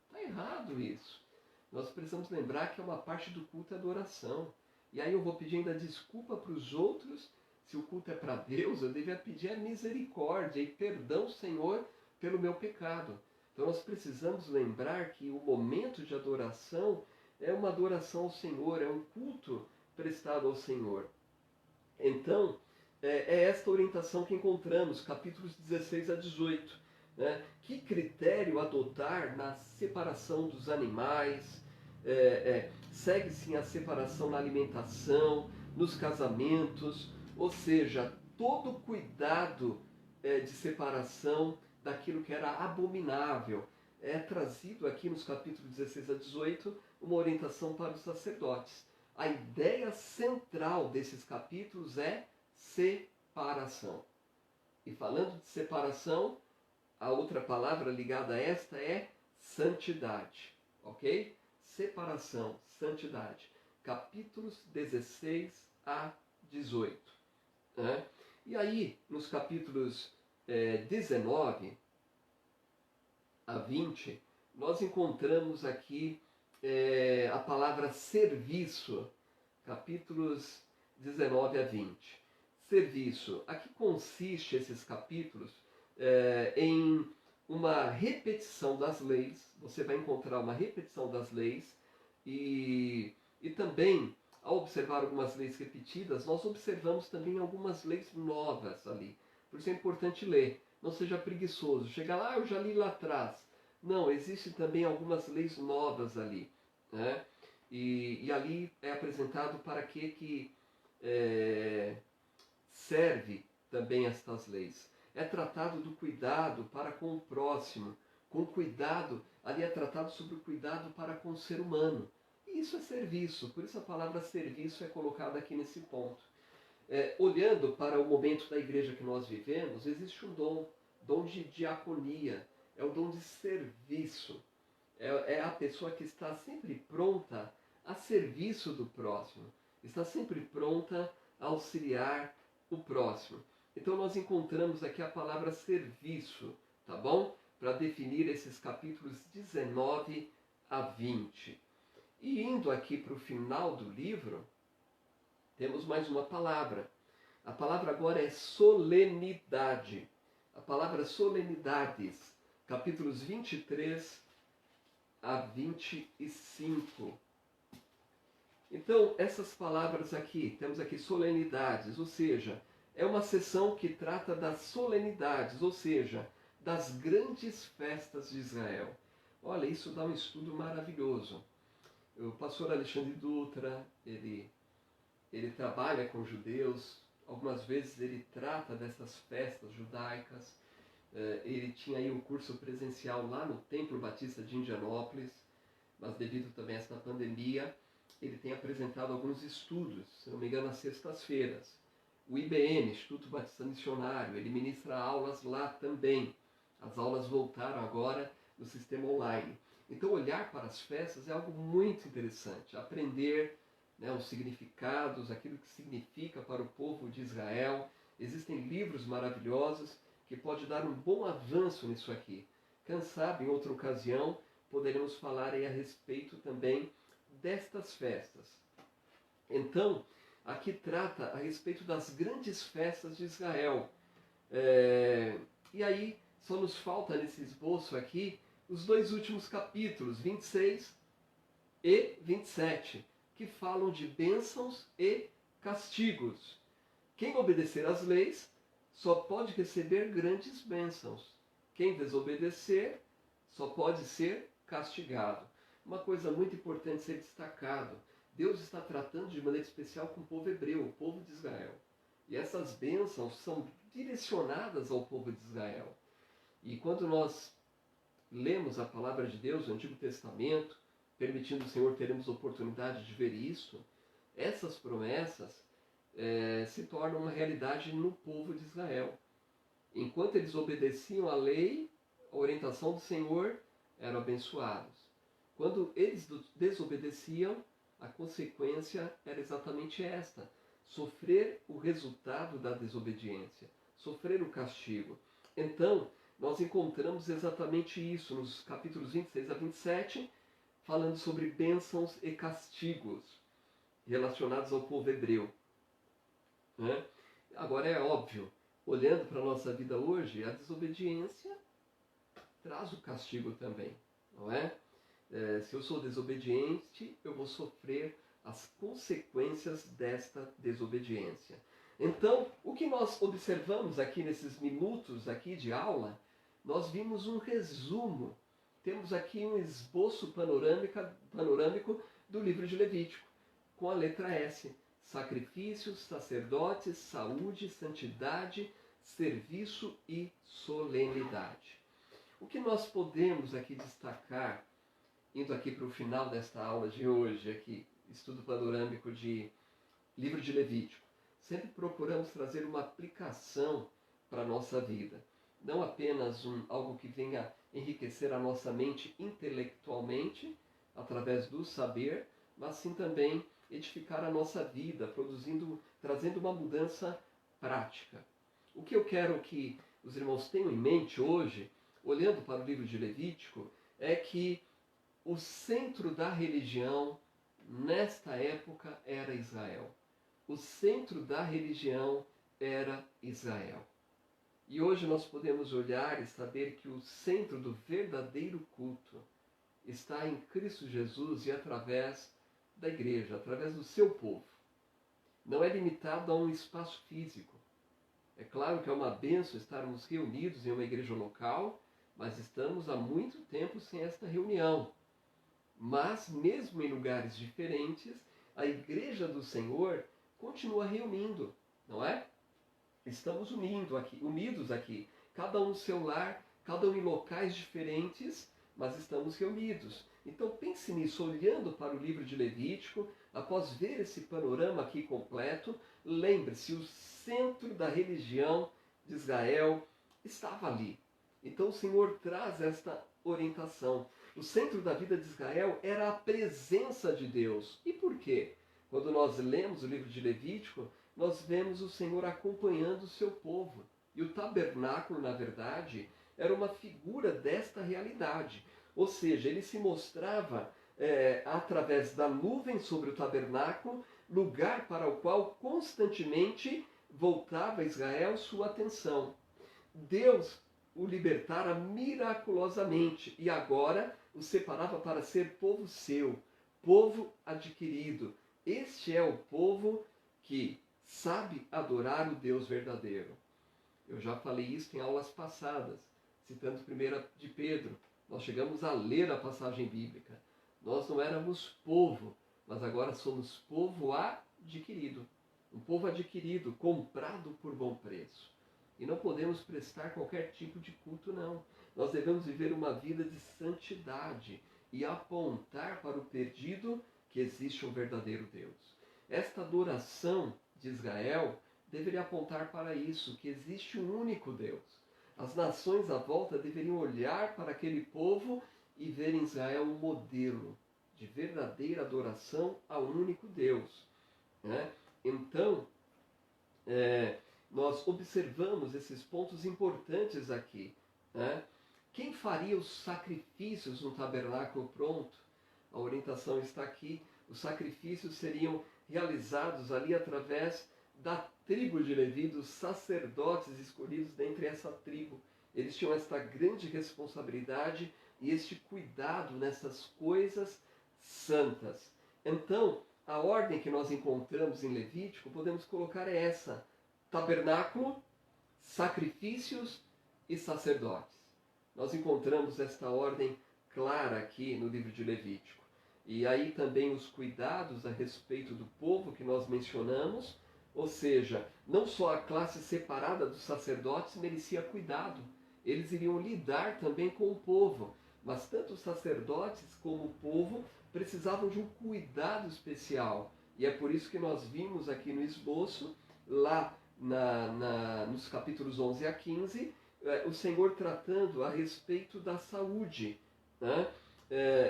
A: Está errado isso. Nós precisamos lembrar que é uma parte do culto a adoração. E aí eu vou pedir ainda desculpa para os outros. Se o culto é para Deus, eu devia pedir a misericórdia e perdão, Senhor, pelo meu pecado. Então nós precisamos lembrar que o momento de adoração é uma adoração ao Senhor, é um culto prestado ao Senhor. Então, é esta orientação que encontramos, capítulos 16 a 18. Né? Que critério adotar na separação dos animais? Segue-se a separação na alimentação, nos casamentos, ou seja, todo cuidado de separação daquilo que era abominável. É trazido aqui nos capítulos 16 a 18 uma orientação para os sacerdotes. A ideia central desses capítulos é separação. E falando de separação, a outra palavra ligada a esta é santidade. Ok? Separação, santidade. Capítulos 16 a 18. Né? E aí, nos capítulos 19 a 20, nós encontramos aqui a palavra serviço, capítulos 19 a 20. Serviço. Aqui consiste esses capítulos em uma repetição das leis. Você vai encontrar uma repetição das leis e também, ao observar algumas leis repetidas, nós observamos também algumas leis novas ali. Por isso é importante ler. Não seja preguiçoso. Chega lá, eu já li lá atrás. Não, existem também algumas leis novas ali. Né? E ali é apresentado para que serve também estas leis. É tratado do cuidado para com o próximo. Com cuidado, ali é tratado sobre o cuidado para com o ser humano. E isso é serviço, por isso a palavra serviço é colocada aqui nesse ponto. Olhando para o momento da igreja que nós vivemos, existe um dom de diaconia, é o dom de serviço. É a pessoa que está sempre pronta a serviço do próximo, está sempre pronta a auxiliar o próximo. Então nós encontramos aqui a palavra serviço, tá bom? Para definir esses capítulos 19 a 20. E indo aqui para o final do livro, temos mais uma palavra. A palavra agora é solenidade. A palavra solenidades, capítulos 23 a 25. Então, essas palavras aqui, temos aqui solenidades, ou seja, é uma sessão que trata das solenidades, ou seja, das grandes festas de Israel. Olha, isso dá um estudo maravilhoso. O pastor Alexandre Dutra, ele trabalha com judeus, algumas vezes ele trata dessas festas judaicas. Ele tinha aí um curso presencial lá no Templo Batista de Indianópolis, mas devido também a esta pandemia, ele tem apresentado alguns estudos, se não me engano, às sextas-feiras. O IBM, Instituto Batista Missionário, ele ministra aulas lá também. As aulas voltaram agora no sistema online. Então, olhar para as festas é algo muito interessante. Aprender, né, os significados, aquilo que significa para o povo de Israel. Existem livros maravilhosos que pode dar um bom avanço nisso aqui. Quem sabe, em outra ocasião, poderemos falar aí a respeito também destas festas. Então, aqui trata a respeito das grandes festas de Israel. E aí, só nos falta nesse esboço aqui os dois últimos capítulos, 26 e 27, que falam de bênçãos e castigos. Quem obedecer às leis só pode receber grandes bênçãos. Quem desobedecer só pode ser castigado. Uma coisa muito importante ser destacado: Deus está tratando de maneira especial com o povo hebreu, o povo de Israel. E essas bênçãos são direcionadas ao povo de Israel. E quando nós lemos a palavra de Deus, o Antigo Testamento, permitindo o Senhor, teremos oportunidade de ver isso, essas promessas se tornam uma realidade no povo de Israel. Enquanto eles obedeciam à lei, a orientação do Senhor, eram abençoados. Quando eles desobedeciam, a consequência era exatamente esta: sofrer o resultado da desobediência, sofrer o castigo. Então, nós encontramos exatamente isso nos capítulos 26 a 27, falando sobre bênçãos e castigos relacionados ao povo hebreu. Né? Agora é óbvio, olhando para a nossa vida hoje, a desobediência traz o castigo também, não é? Se eu sou desobediente, eu vou sofrer as consequências desta desobediência. Então, o que nós observamos aqui nesses minutos aqui de aula, nós vimos um resumo. Temos aqui um esboço panorâmico do livro de Levítico, com a letra S. Sacrifícios, sacerdotes, saúde, santidade, serviço e solenidade. O que nós podemos aqui destacar, indo aqui para o final desta aula de hoje, aqui, estudo panorâmico de livro de Levítico, sempre procuramos trazer uma aplicação para a nossa vida. Não apenas algo que venha enriquecer a nossa mente intelectualmente, através do saber, mas sim também edificar a nossa vida, trazendo uma mudança prática. O que eu quero que os irmãos tenham em mente hoje, olhando para o livro de Levítico, é que o centro da religião nesta época era Israel. O centro da religião era Israel. E hoje nós podemos olhar e saber que o centro do verdadeiro culto está em Cristo Jesus e através da igreja, através do seu povo. Não é limitado a um espaço físico. É claro que é uma bênção estarmos reunidos em uma igreja local, mas estamos há muito tempo sem esta reunião. Mas, mesmo em lugares diferentes, a igreja do Senhor continua reunindo, não é? Estamos unidos aqui, cada um no seu lar, cada um em locais diferentes, mas estamos reunidos. Então pense nisso, olhando para o livro de Levítico, após ver esse panorama aqui completo, lembre-se, o centro da religião de Israel estava ali. Então o Senhor traz esta orientação. O centro da vida de Israel era a presença de Deus. E por quê? Quando nós lemos o livro de Levítico, nós vemos o Senhor acompanhando o seu povo. E o tabernáculo, na verdade, era uma figura desta realidade. Ou seja, ele se mostrava através da nuvem sobre o tabernáculo, lugar para o qual constantemente voltava Israel sua atenção. Deus o libertara miraculosamente e agora os separava para ser povo seu, povo adquirido. Este é o povo que sabe adorar o Deus verdadeiro. Eu já falei isso em aulas passadas, citando 1 de Pedro. Nós chegamos a ler a passagem bíblica. Nós não éramos povo, mas agora somos povo adquirido. Um povo adquirido, comprado por bom preço. E não podemos prestar qualquer tipo de culto, não. Nós devemos viver uma vida de santidade e apontar para o perdido que existe um verdadeiro Deus. Esta adoração de Israel deveria apontar para isso, que existe um único Deus. As nações à volta deveriam olhar para aquele povo e ver em Israel um modelo de verdadeira adoração ao único Deus, né? Então, nós observamos esses pontos importantes aqui, né? Quem faria os sacrifícios no tabernáculo pronto? A orientação está aqui. Os sacrifícios seriam realizados ali através da tribo de Levi, dos sacerdotes escolhidos dentre essa tribo. Eles tinham esta grande responsabilidade e este cuidado nessas coisas santas. Então, a ordem que nós encontramos em Levítico, podemos colocar é essa: tabernáculo, sacrifícios e sacerdotes. Nós encontramos esta ordem clara aqui no livro de Levítico. E aí também os cuidados a respeito do povo que nós mencionamos, ou seja, não só a classe separada dos sacerdotes merecia cuidado, eles iriam lidar também com o povo, mas tanto os sacerdotes como o povo precisavam de um cuidado especial. E é por isso que nós vimos aqui no esboço, lá nos capítulos 11 a 15, o Senhor tratando a respeito da saúde, né?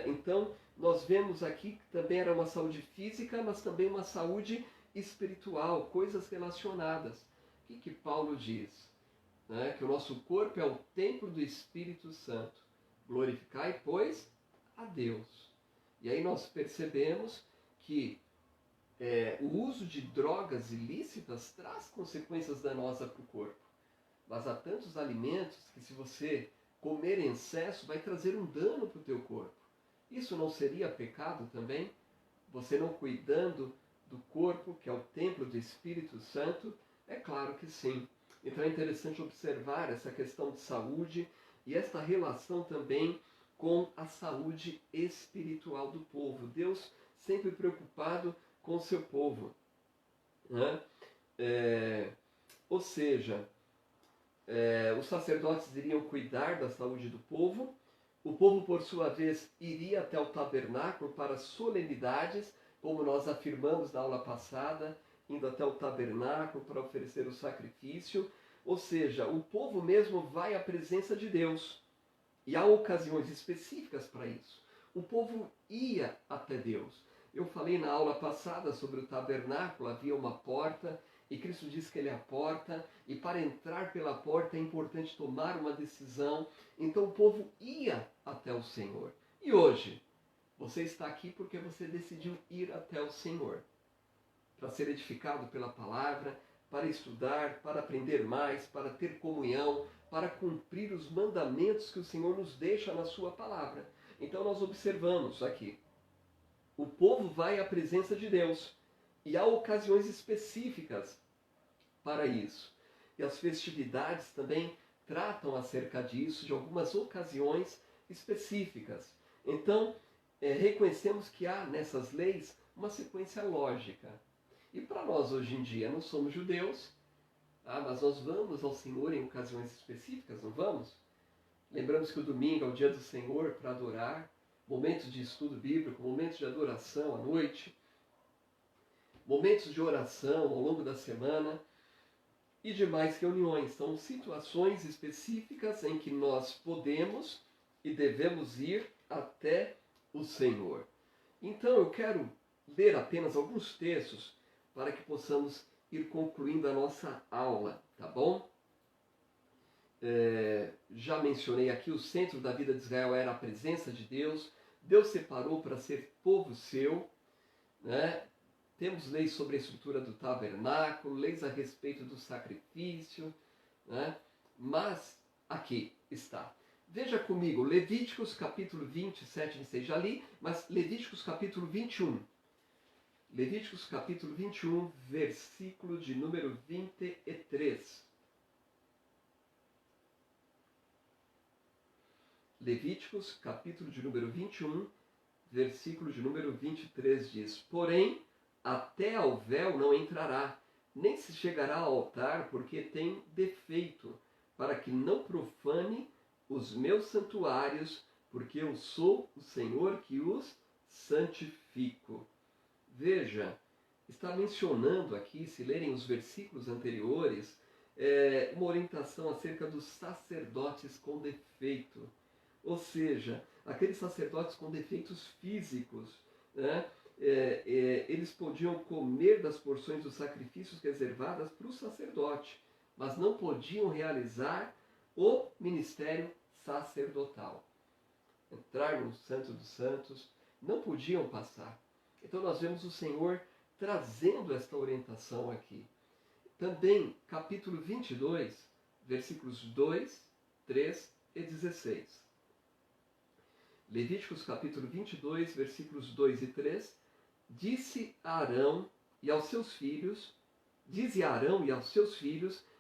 A: Então, nós vemos aqui que também era uma saúde física, mas também uma saúde espiritual, coisas relacionadas. O que Paulo diz? Né? Que o nosso corpo é o templo do Espírito Santo. Glorificai, pois, a Deus. E aí nós percebemos que o uso de drogas ilícitas traz consequências danosas para o corpo. Mas há tantos alimentos que, se você comer em excesso, vai trazer um dano para o teu corpo. Isso não seria pecado também? Você não cuidando do corpo, que é o templo do Espírito Santo? É claro que sim. Então é interessante observar essa questão de saúde e esta relação também com a saúde espiritual do povo. Deus sempre preocupado com o seu povo, né? Ou seja, os sacerdotes iriam cuidar da saúde do povo. O povo, por sua vez, iria até o tabernáculo para solenidades, como nós afirmamos na aula passada, indo até o tabernáculo para oferecer o sacrifício. Ou seja, o povo mesmo vai à presença de Deus. E há ocasiões específicas para isso. O povo ia até Deus. Eu falei na aula passada sobre o tabernáculo, havia uma porta, e Cristo diz que Ele é a porta, e para entrar pela porta é importante tomar uma decisão. Então o povo ia até o Senhor. E hoje, você está aqui porque você decidiu ir até o Senhor, para ser edificado pela palavra, para estudar, para aprender mais, para ter comunhão, para cumprir os mandamentos que o Senhor nos deixa na sua palavra. Então nós observamos aqui, o povo vai à presença de Deus, e há ocasiões específicas para isso. E as festividades também tratam acerca disso, de algumas ocasiões específicas. Então, reconhecemos que há nessas leis uma sequência lógica. E para nós hoje em dia, não somos judeus, mas nós vamos ao Senhor em ocasiões específicas, não vamos? Lembramos que o domingo é o dia do Senhor para adorar, momentos de estudo bíblico, momentos de adoração à noite, momentos de oração ao longo da semana e demais reuniões. São situações específicas em que nós podemos e devemos ir até o Senhor. Então eu quero ler apenas alguns textos para que possamos ir concluindo a nossa aula, tá bom? Já mencionei aqui, o centro da vida de Israel era a presença de Deus. Deus separou para ser povo seu, né? Temos leis sobre a estrutura do tabernáculo, leis a respeito do sacrifício, né? Mas aqui está. Veja comigo, Levíticos capítulo 27, 26, já li, mas Levíticos capítulo 21. Levíticos capítulo 21, versículo de número 23. Levíticos capítulo de número 21, versículo de número 23 diz: Porém, até ao véu não entrará, nem se chegará ao altar, porque tem defeito, para que não profane os meus santuários, porque eu sou o Senhor que os santifico. Veja, está mencionando aqui, se lerem os versículos anteriores, uma orientação acerca dos sacerdotes com defeito. Ou seja, aqueles sacerdotes com defeitos físicos, né? Eles podiam comer das porções dos sacrifícios reservadas para o sacerdote, mas não podiam realizar o ministério sacerdotal. Entrar no Santo dos Santos, não podiam passar. Então nós vemos o Senhor trazendo esta orientação aqui. Também, capítulo 22, versículos 2, 3 e 16. Levíticos capítulo 22, versículos 2 e 3, dize a Arão e aos seus filhos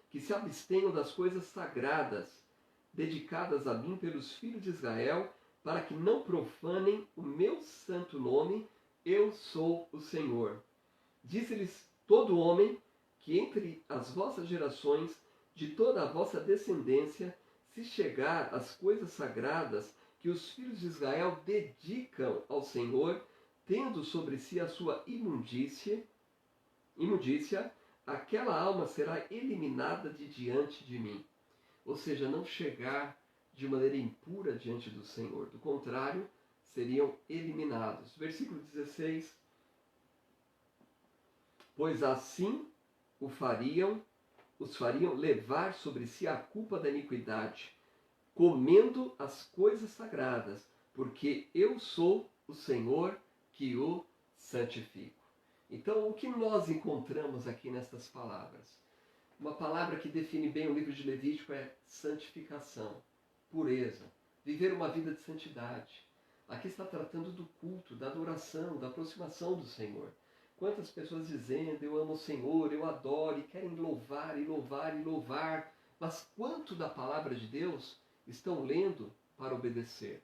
A: que se abstenham das coisas sagradas, dedicadas a mim pelos filhos de Israel, para que não profanem o meu santo nome, eu sou o Senhor. Dize-lhes todo homem que entre as vossas gerações, de toda a vossa descendência, se chegar às coisas sagradas que os filhos de Israel dedicam ao Senhor, tendo sobre si a sua imundícia, aquela alma será eliminada de diante de mim. Ou seja, não chegar de maneira impura diante do Senhor. Do contrário, seriam eliminados. Versículo 16. Pois assim os fariam levar sobre si a culpa da iniquidade, comendo as coisas sagradas, porque eu sou o Senhor que o santifico. Então, o que nós encontramos aqui nestas palavras? Uma palavra que define bem o livro de Levítico é santificação, pureza, viver uma vida de santidade. Aqui está tratando do culto, da adoração, da aproximação do Senhor. Quantas pessoas dizendo, eu amo o Senhor, eu adoro, e querem louvar, e louvar, e louvar. Mas quanto da palavra de Deus estão lendo para obedecer?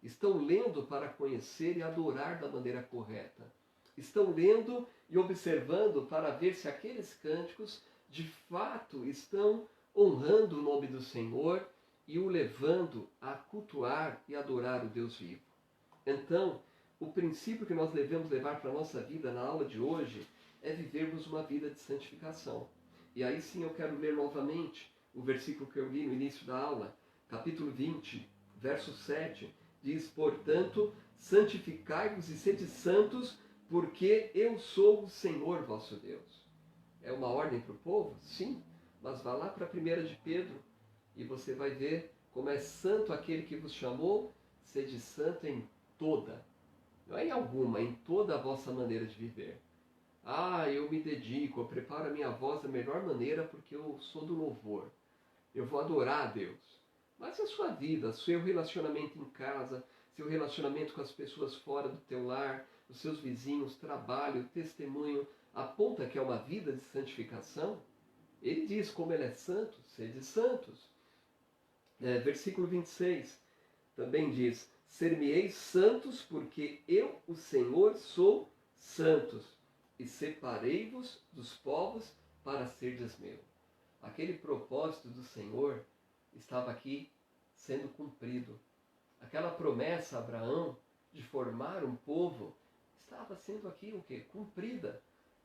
A: Estão lendo para conhecer e adorar da maneira correta? Estão lendo e observando para ver se aqueles cânticos de fato estão honrando o nome do Senhor e o levando a cultuar e adorar o Deus vivo? Então, o princípio que nós devemos levar para a nossa vida na aula de hoje é vivermos uma vida de santificação. E aí sim eu quero ler novamente o versículo que eu li no início da aula, capítulo 20, verso 7, diz: Portanto, santificai-vos e sede santos, porque eu sou o Senhor vosso Deus. É uma ordem para o povo? Sim, mas vá lá para a 1 de Pedro e você vai ver como é santo aquele que vos chamou, sede santo em toda, não é em alguma, em toda a vossa maneira de viver. Eu me dedico, eu preparo a minha voz da melhor maneira porque eu sou do louvor. Eu vou adorar a Deus. Mas a sua vida, seu relacionamento em casa, seu relacionamento com as pessoas fora do teu lar, os seus vizinhos, trabalho, testemunho, aponta que é uma vida de santificação? Ele diz como ele é santo, sede santos. Versículo 26 também diz: Ser-me-eis santos, porque eu, o Senhor, sou santos, e separei-vos dos povos para serdes meu. Aquele propósito do Senhor estava aqui sendo cumprido. Aquela promessa a Abraão de formar um povo estava sendo aqui o quê? Cumprida.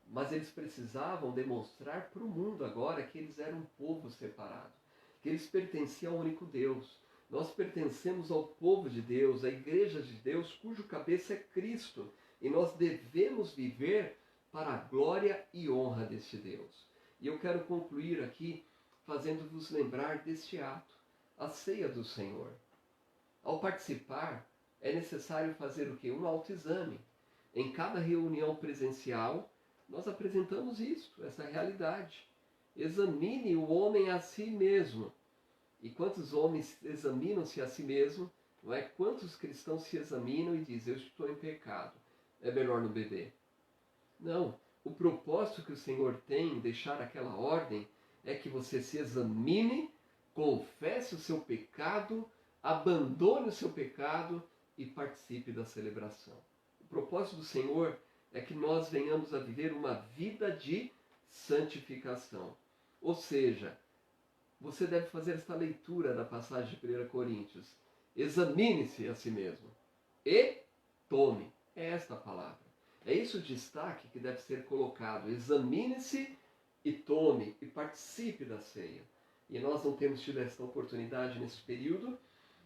A: Mas eles precisavam demonstrar para o mundo agora que eles eram um povo separado, que eles pertenciam ao único Deus. Nós pertencemos ao povo de Deus, à igreja de Deus, cujo cabeça é Cristo. E nós devemos viver para a glória e honra deste Deus. E eu quero concluir aqui fazendo-vos lembrar deste ato, a ceia do Senhor. Ao participar, é necessário fazer o quê? Um autoexame. Em cada reunião presencial, nós apresentamos isto, essa realidade. Examine o homem a si mesmo. E quantos homens examinam-se a si mesmos, não é? Quantos cristãos se examinam e dizem, eu estou em pecado, é melhor não beber. Não, o propósito que o Senhor tem em deixar aquela ordem é que você se examine, confesse o seu pecado, abandone o seu pecado e participe da celebração. O propósito do Senhor é que nós venhamos a viver uma vida de santificação. Ou seja, você deve fazer esta leitura da passagem de 1 Coríntios. Examine-se a si mesmo e tome. É esta a palavra. É isso o destaque que deve ser colocado. Examine-se e tome e participe da ceia. E nós não temos tido esta oportunidade nesse período.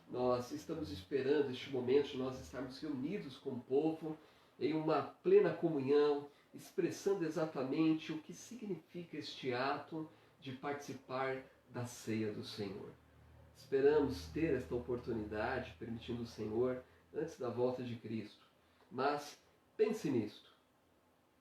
A: Nós estamos esperando este momento de nós estarmos reunidos com o povo em uma plena comunhão, expressando exatamente o que significa este ato de participar da ceia do Senhor. Esperamos ter esta oportunidade, permitindo o Senhor, antes da volta de Cristo. Mas pense nisto.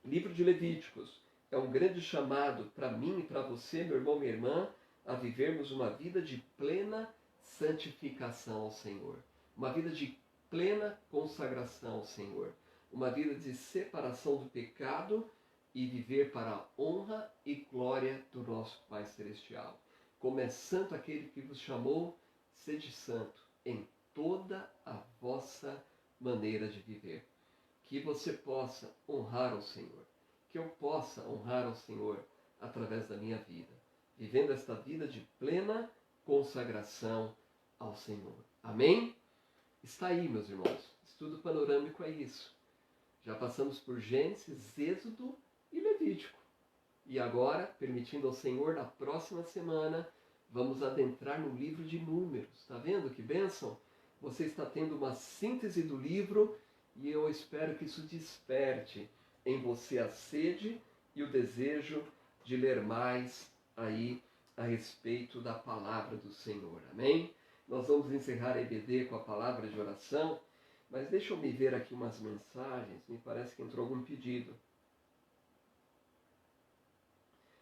A: Livro de Levíticos é um grande chamado para mim e para você, meu irmão, minha irmã, a vivermos uma vida de plena santificação ao Senhor. Uma vida de plena consagração ao Senhor. Uma vida de separação do pecado e viver para a honra e glória do nosso Pai Celestial. Como é santo aquele que vos chamou, sede santo em toda a vossa maneira de viver. Que você possa honrar ao Senhor. Que eu possa honrar ao Senhor através da minha vida. Vivendo esta vida de plena consagração ao Senhor. Amém? Está aí, meus irmãos. Estudo panorâmico é isso. Já passamos por Gênesis, Êxodo e Levítico. E agora, permitindo ao Senhor, na próxima semana, vamos adentrar no livro de Números. Está vendo que bênção? Você está tendo uma síntese do livro e eu espero que isso desperte em você a sede e o desejo de ler mais aí a respeito da palavra do Senhor. Amém? Nós vamos encerrar a EBD com a palavra de oração, mas deixa eu me ver aqui umas mensagens, me parece que entrou algum pedido.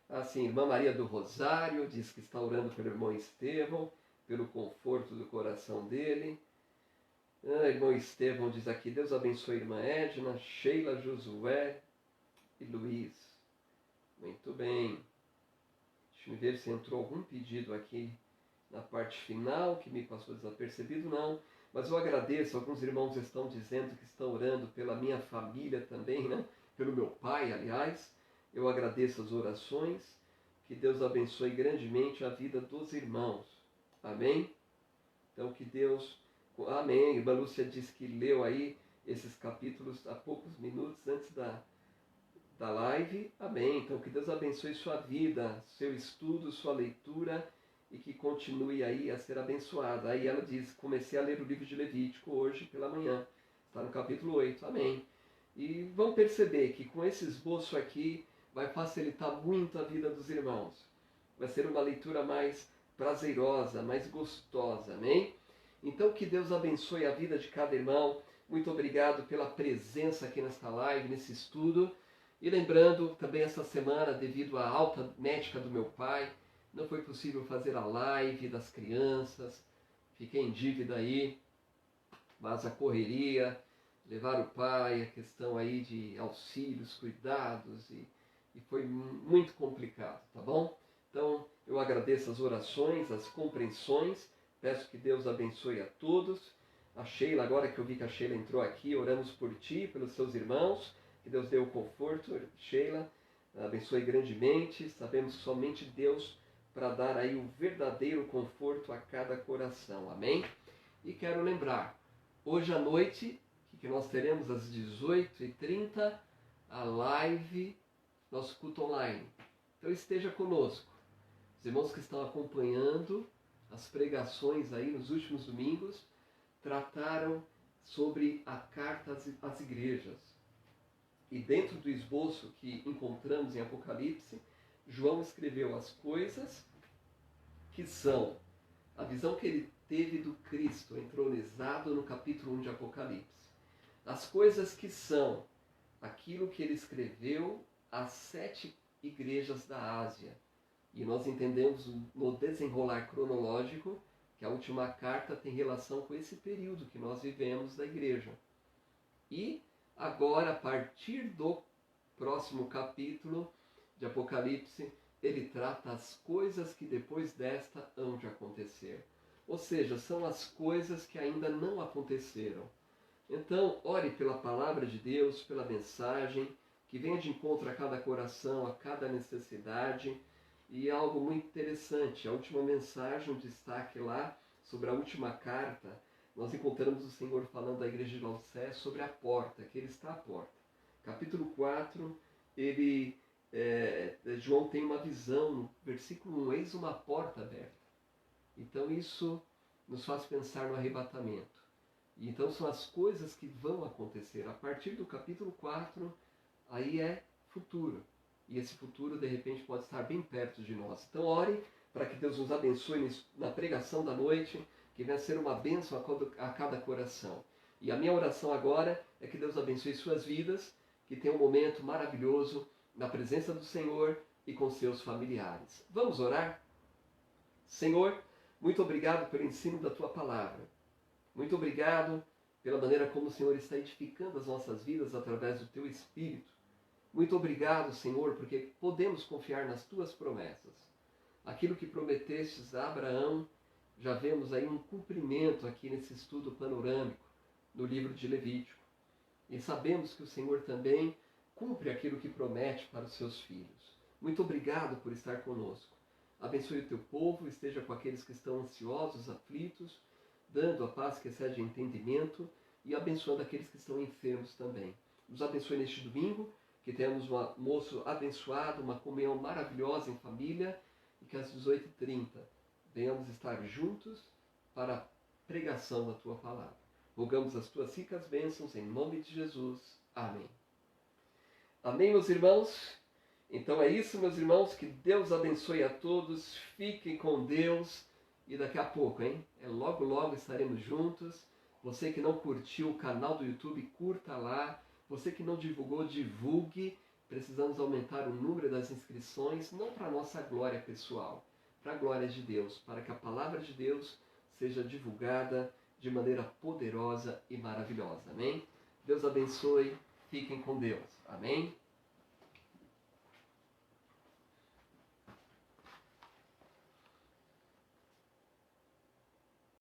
A: Assim, irmã Maria do Rosário diz que está orando pelo irmão Estevão, pelo conforto do coração dele. Irmão Estevão diz aqui, Deus abençoe a irmã Edna, Sheila, Josué e Luiz. Muito bem. Deixa eu ver se entrou algum pedido aqui na parte final, que me passou desapercebido, não. Mas eu agradeço, alguns irmãos estão dizendo que estão orando pela minha família também, né? Pelo meu pai, aliás. Eu agradeço as orações, que Deus abençoe grandemente a vida dos irmãos. Amém? Então que Deus... Amém. Irmã Lúcia disse que leu aí esses capítulos há poucos minutos antes da live. Amém. Então que Deus abençoe sua vida, seu estudo, sua leitura e que continue aí a ser abençoada. Aí ela diz, comecei a ler o livro de Levítico hoje pela manhã. Está no capítulo 8. Amém. E vão perceber que com esse esboço aqui vai facilitar muito a vida dos irmãos. Vai ser uma leitura mais prazerosa, mais gostosa. Amém? Então que Deus abençoe a vida de cada irmão. Muito obrigado pela presença aqui nesta live, nesse estudo. E lembrando, também essa semana, devido à alta médica do meu pai, não foi possível fazer a live das crianças. Fiquei em dívida aí, mas a correria, levar o pai, a questão aí de auxílios, cuidados, e foi muito complicado, tá bom? Então, eu agradeço as orações, as compreensões, peço que Deus abençoe a todos. A Sheila, agora que eu vi que a Sheila entrou aqui, oramos por ti, pelos seus irmãos, que Deus dê o conforto. Sheila, abençoe grandemente, sabemos que somente Deus para dar aí o verdadeiro conforto a cada coração, amém? E quero lembrar, hoje à noite, que nós teremos às 18h30, a live, nosso culto online. Então esteja conosco. Os irmãos que estão acompanhando as pregações aí nos últimos domingos, trataram sobre a carta às igrejas. E dentro do esboço que encontramos em Apocalipse, João escreveu as coisas que são a visão que ele teve do Cristo entronizado no capítulo 1 de Apocalipse. As coisas que são aquilo que ele escreveu às 7 igrejas da Ásia. E nós entendemos no desenrolar cronológico que a última carta tem relação com esse período que nós vivemos da igreja. E agora, a partir do próximo capítulo de Apocalipse, ele trata as coisas que depois desta hão de acontecer. Ou seja, são as coisas que ainda não aconteceram. Então, ore pela palavra de Deus, pela mensagem, que venha de encontro a cada coração, a cada necessidade. E é algo muito interessante, a última mensagem, um destaque lá sobre a última carta, nós encontramos o Senhor falando à igreja de Laodiceia sobre a porta, que Ele está à porta. Capítulo 4, João tem uma visão, no versículo 1, eis uma porta aberta. Então isso nos faz pensar no arrebatamento. E então são as coisas que vão acontecer. A partir do capítulo 4, aí é futuro. E esse futuro, de repente, pode estar bem perto de nós. Então ore para que Deus nos abençoe na pregação da noite, que venha ser uma bênção a cada coração. E a minha oração agora é que Deus abençoe suas vidas, que tenham um momento maravilhoso na presença do Senhor e com seus familiares. Vamos orar? Senhor, muito obrigado pelo ensino da Tua palavra. Muito obrigado pela maneira como o Senhor está edificando as nossas vidas através do Teu Espírito. Muito obrigado, Senhor, porque podemos confiar nas Tuas promessas. Aquilo que prometestes a Abraão, já vemos aí um cumprimento aqui nesse estudo panorâmico no livro de Levítico. E sabemos que o Senhor também cumpre aquilo que promete para os seus filhos. Muito obrigado por estar conosco. Abençoe o Teu povo, esteja com aqueles que estão ansiosos, aflitos, dando a paz que excede entendimento e abençoando aqueles que estão enfermos também. Nos abençoe neste domingo, que tenhamos um almoço abençoado, uma comunhão maravilhosa em família e que às 18h30 venhamos estar juntos para a pregação da Tua palavra. Rogamos as Tuas ricas bênçãos em nome de Jesus. Amém. Amém, meus irmãos? Então é isso, meus irmãos, que Deus abençoe a todos, fiquem com Deus e daqui a pouco, logo logo estaremos juntos. Você que não curtiu o canal do YouTube, curta lá. Você que não divulgou, divulgue. Precisamos aumentar o número das inscrições, não para a nossa glória pessoal, para a glória de Deus, para que a palavra de Deus seja divulgada de maneira poderosa e maravilhosa. Amém? Deus abençoe. Fiquem com Deus. Amém?